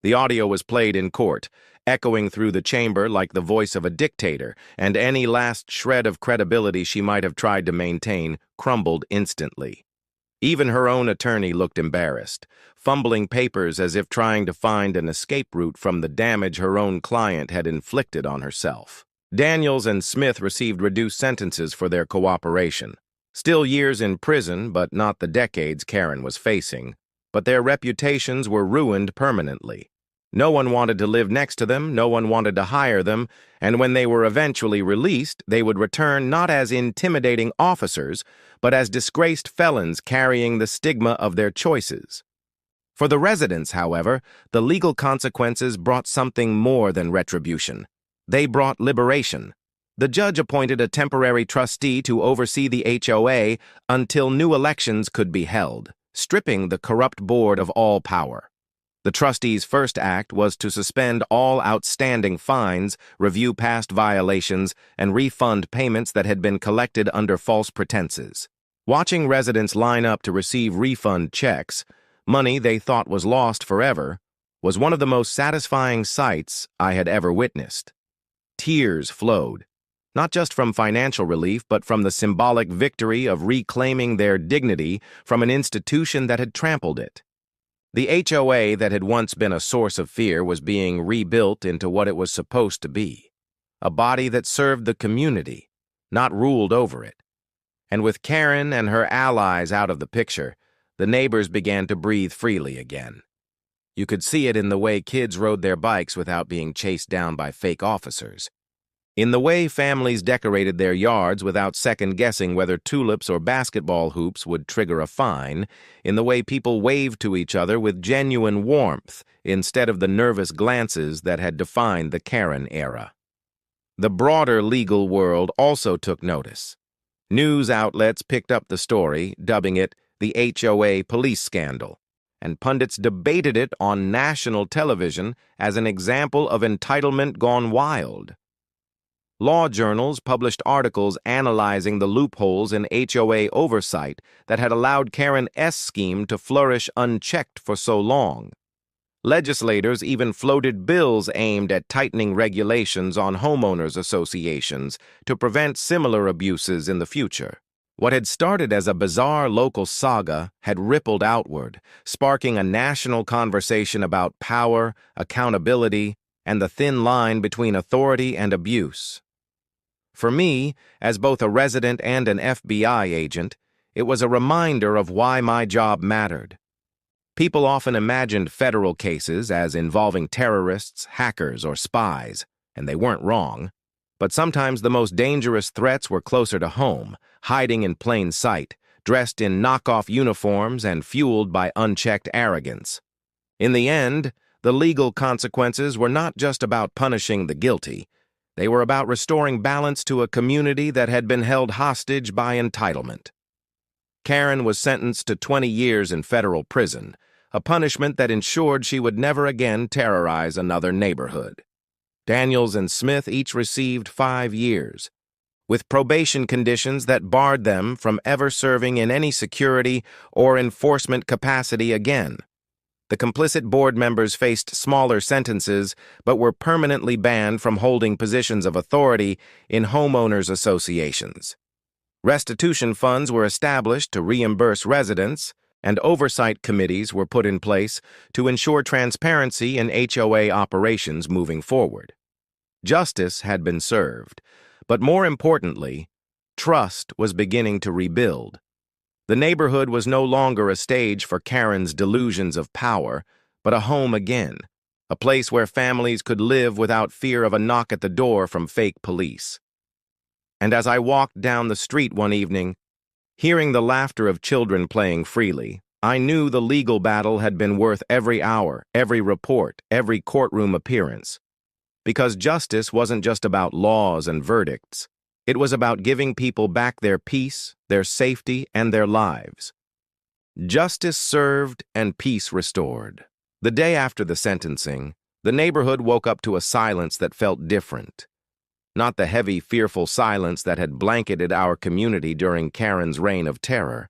The audio was played in court, echoing through the chamber like the voice of a dictator, and any last shred of credibility she might have tried to maintain crumbled instantly. Even her own attorney looked embarrassed, fumbling papers as if trying to find an escape route from the damage her own client had inflicted on herself. Daniels and Smith received reduced sentences for their cooperation. Still years in prison, but not the decades Karen was facing. But their reputations were ruined permanently. No one wanted to live next to them, no one wanted to hire them, and when they were eventually released, they would return not as intimidating officers, but as disgraced felons carrying the stigma of their choices. For the residents, however, the legal consequences brought something more than retribution. They brought liberation. The judge appointed a temporary trustee to oversee the HOA until new elections could be held, stripping the corrupt board of all power. The trustees' first act was to suspend all outstanding fines, review past violations, and refund payments that had been collected under false pretenses. Watching residents line up to receive refund checks, money they thought was lost forever, was one of the most satisfying sights I had ever witnessed. Tears flowed, not just from financial relief, but from the symbolic victory of reclaiming their dignity from an institution that had trampled it. The HOA that had once been a source of fear was being rebuilt into what it was supposed to be, a body that served the community, not ruled over it. And with Karen and her allies out of the picture, the neighbors began to breathe freely again. You could see it in the way kids rode their bikes without being chased down by fake officers, in the way families decorated their yards without second-guessing whether tulips or basketball hoops would trigger a fine, in the way people waved to each other with genuine warmth instead of the nervous glances that had defined the Karen era. The broader legal world also took notice. News outlets picked up the story, dubbing it the HOA police scandal, and pundits debated it on national television as an example of entitlement gone wild. Law journals published articles analyzing the loopholes in HOA oversight that had allowed Karen S. scheme to flourish unchecked for so long. Legislators even floated bills aimed at tightening regulations on homeowners associations to prevent similar abuses in the future. What had started as a bizarre local saga had rippled outward, sparking a national conversation about power, accountability, and the thin line between authority and abuse. For me, as both a resident and an FBI agent, it was a reminder of why my job mattered. People often imagined federal cases as involving terrorists, hackers, or spies, and they weren't wrong. But sometimes the most dangerous threats were closer to home, hiding in plain sight, dressed in knockoff uniforms and fueled by unchecked arrogance. In the end, the legal consequences were not just about punishing the guilty. They were about restoring balance to a community that had been held hostage by entitlement. Karen was sentenced to 20 years in federal prison, a punishment that ensured she would never again terrorize another neighborhood. Daniels and Smith each received 5 years, with probation conditions that barred them from ever serving in any security or enforcement capacity again. The complicit board members faced smaller sentences, but were permanently banned from holding positions of authority in homeowners associations. Restitution funds were established to reimburse residents, and oversight committees were put in place to ensure transparency in HOA operations moving forward. Justice had been served, but more importantly, trust was beginning to rebuild. The neighborhood was no longer a stage for Karen's delusions of power, but a home again, a place where families could live without fear of a knock at the door from fake police. And as I walked down the street one evening, hearing the laughter of children playing freely, I knew the legal battle had been worth every hour, every report, every courtroom appearance. Because justice wasn't just about laws and verdicts. It was about giving people back their peace, their safety, and their lives. Justice served and peace restored. The day after the sentencing, the neighborhood woke up to a silence that felt different. Not the heavy, fearful silence that had blanketed our community during Karen's reign of terror,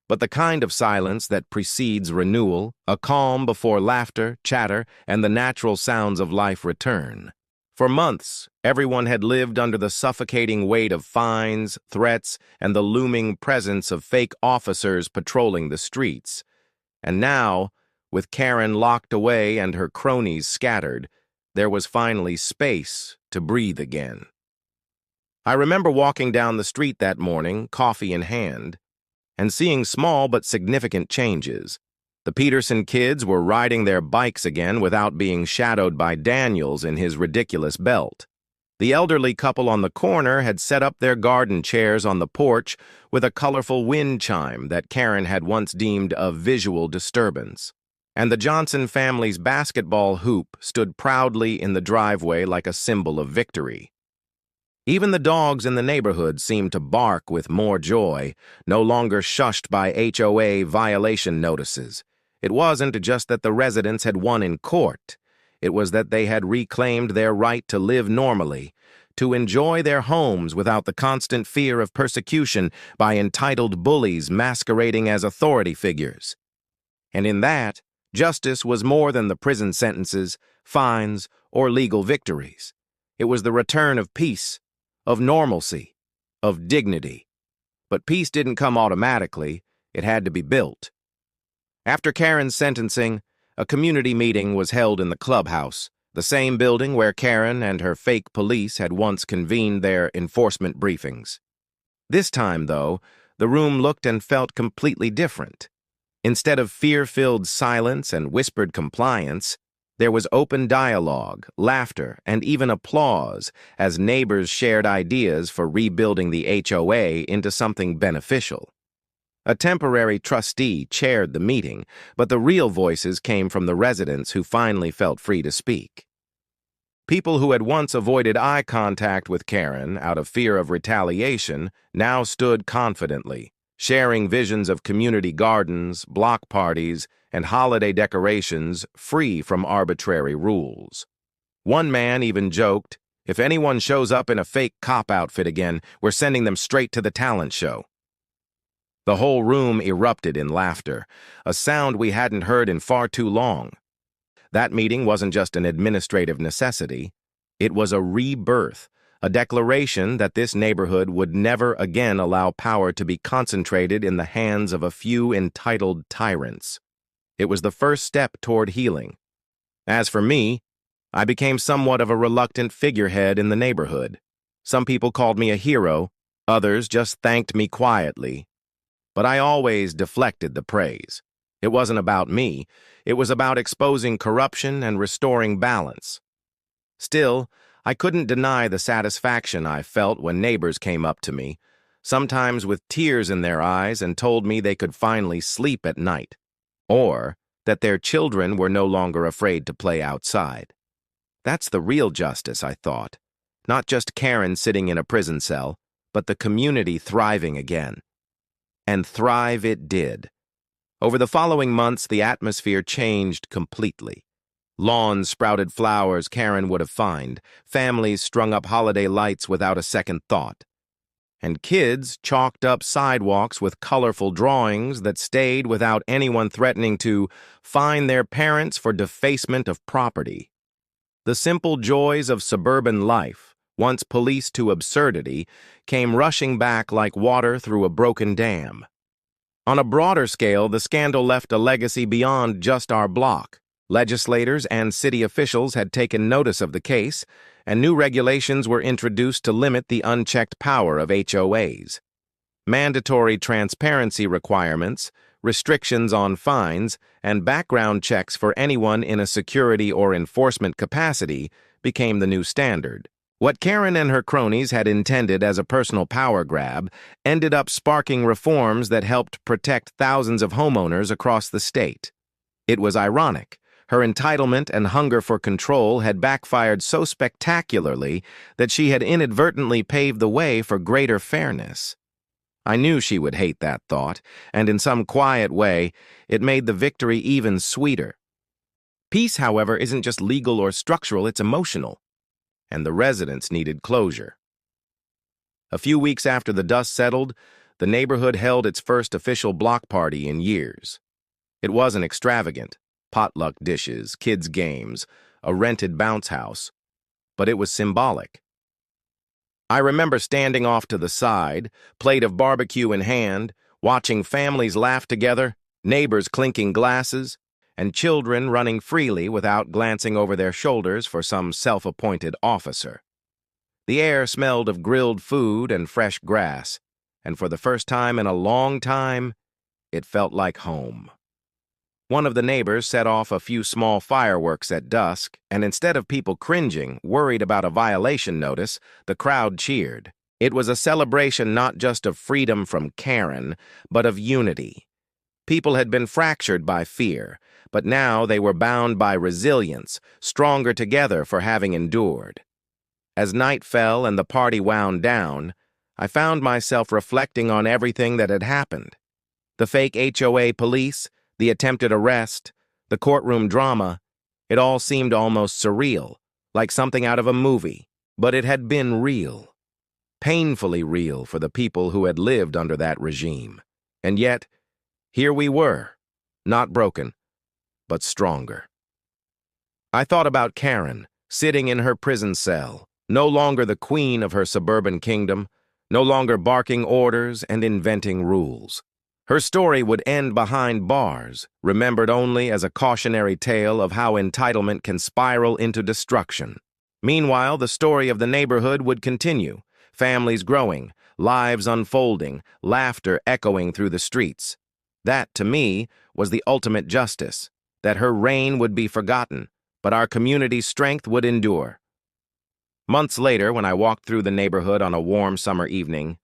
but the kind of silence that precedes renewal, a calm before laughter, chatter, and the natural sounds of life return. For months, everyone had lived under the suffocating weight of fines, threats, and the looming presence of fake officers patrolling the streets. And now, with Karen locked away and her cronies scattered, there was finally space to breathe again. I remember walking down the street that morning, coffee in hand, and seeing small but significant changes. The Peterson kids were riding their bikes again without being shadowed by Daniels in his ridiculous belt. The elderly couple on the corner had set up their garden chairs on the porch with a colorful wind chime that Karen had once deemed a visual disturbance. And the Johnson family's basketball hoop stood proudly in the driveway like a symbol of victory. Even the dogs in the neighborhood seemed to bark with more joy, no longer shushed by HOA violation notices. It wasn't just that the residents had won in court. It was that they had reclaimed their right to live normally, to enjoy their homes without the constant fear of persecution by entitled bullies masquerading as authority figures. And in that, justice was more than the prison sentences, fines, or legal victories. It was the return of peace, of normalcy, of dignity. But peace didn't come automatically. It had to be built. After Karen's sentencing, a community meeting was held in the clubhouse, the same building where Karen and her fake police had once convened their enforcement briefings. This time, though, the room looked and felt completely different. Instead of fear-filled silence and whispered compliance, there was open dialogue, laughter, and even applause as neighbors shared ideas for rebuilding the HOA into something beneficial. A temporary trustee chaired the meeting, but the real voices came from the residents who finally felt free to speak. People who had once avoided eye contact with Karen out of fear of retaliation now stood confidently, sharing visions of community gardens, block parties, and holiday decorations free from arbitrary rules. One man even joked, "If anyone shows up in a fake cop outfit again, we're sending them straight to the talent show." The whole room erupted in laughter, a sound we hadn't heard in far too long. That meeting wasn't just an administrative necessity. It was a rebirth, a declaration that this neighborhood would never again allow power to be concentrated in the hands of a few entitled tyrants. It was the first step toward healing. As for me, I became somewhat of a reluctant figurehead in the neighborhood. Some people called me a hero, others just thanked me quietly. But I always deflected the praise. It wasn't about me. It was about exposing corruption and restoring balance. Still, I couldn't deny the satisfaction I felt when neighbors came up to me, sometimes with tears in their eyes, and told me they could finally sleep at night, or that their children were no longer afraid to play outside. That's the real justice, I thought. Not just Karen sitting in a prison cell, but the community thriving again. And thrive it did. Over the following months, the atmosphere changed completely. Lawns sprouted flowers Karen would have fined, families strung up holiday lights without a second thought, and kids chalked up sidewalks with colorful drawings that stayed without anyone threatening to fine their parents for defacement of property. The simple joys of suburban life, once policed to absurdity, came rushing back like water through a broken dam. On a broader scale, the scandal left a legacy beyond just our block. Legislators and city officials had taken notice of the case, and new regulations were introduced to limit the unchecked power of HOAs. Mandatory transparency requirements, restrictions on fines, and background checks for anyone in a security or enforcement capacity became the new standard. What Karen and her cronies had intended as a personal power grab ended up sparking reforms that helped protect thousands of homeowners across the state. It was ironic. Her entitlement and hunger for control had backfired so spectacularly that she had inadvertently paved the way for greater fairness. I knew she would hate that thought, and in some quiet way, it made the victory even sweeter. Peace, however, isn't just legal or structural, it's emotional. And the residents needed closure. A few weeks after the dust settled, the neighborhood held its first official block party in years. It wasn't extravagant, potluck dishes, kids' games, a rented bounce house, but it was symbolic. I remember standing off to the side, plate of barbecue in hand, watching families laugh together, neighbors clinking glasses, and children running freely without glancing over their shoulders for some self-appointed officer. The air smelled of grilled food and fresh grass, and for the first time in a long time, it felt like home. One of the neighbors set off a few small fireworks at dusk, and instead of people cringing, worried about a violation notice, the crowd cheered. It was a celebration not just of freedom from Karen, but of unity. People had been fractured by fear, but now they were bound by resilience, stronger together for having endured. As night fell and the party wound down, I found myself reflecting on everything that had happened. The fake HOA police, The attempted arrest, the courtroom drama, it all seemed almost surreal, like something out of a movie. But it had been real. Painfully real for the people who had lived under that regime. And yet, here we were, not broken, but stronger. I thought about Karen, sitting in her prison cell, no longer the queen of her suburban kingdom, no longer barking orders and inventing rules. Her story would end behind bars, remembered only as a cautionary tale of how entitlement can spiral into destruction. Meanwhile, the story of the neighborhood would continue, families growing, lives unfolding, laughter echoing through the streets. That, to me, was the ultimate justice, that her reign would be forgotten, but our community's strength would endure. Months later, when I walked through the neighborhood on a warm summer evening,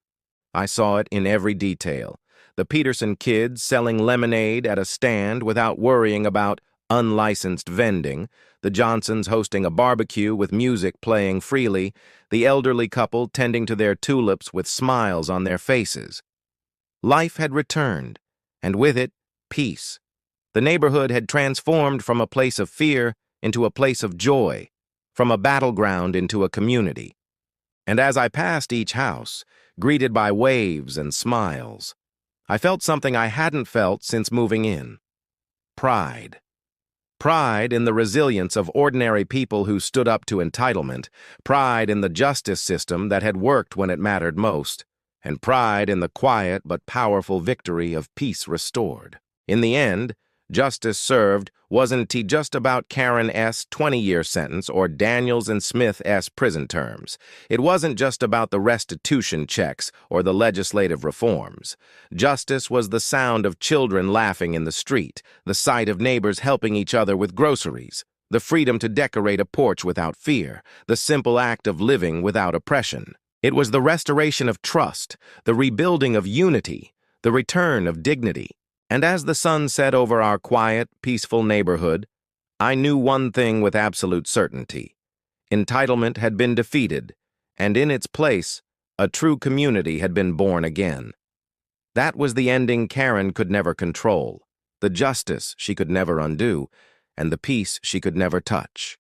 I saw it in every detail. The Peterson kids selling lemonade at a stand without worrying about unlicensed vending, the Johnsons hosting a barbecue with music playing freely, the elderly couple tending to their tulips with smiles on their faces. Life had returned, and with it, peace. The neighborhood had transformed from a place of fear into a place of joy, from a battleground into a community. And as I passed each house, greeted by waves and smiles, I felt something I hadn't felt since moving in. Pride. Pride in the resilience of ordinary people who stood up to entitlement, pride in the justice system that had worked when it mattered most, and pride in the quiet but powerful victory of peace restored. In the end, justice served wasn't just about Karen S. 20-year sentence or Daniels and Smith S. prison terms. It wasn't just about the restitution checks or the legislative reforms. Justice was the sound of children laughing in the street, the sight of neighbors helping each other with groceries, the freedom to decorate a porch without fear, the simple act of living without oppression. It was the restoration of trust, the rebuilding of unity, the return of dignity. And as the sun set over our quiet, peaceful neighborhood, I knew one thing with absolute certainty. Entitlement had been defeated, and in its place, a true community had been born again. That was the ending Karen could never control, the justice she could never undo, and the peace she could never touch.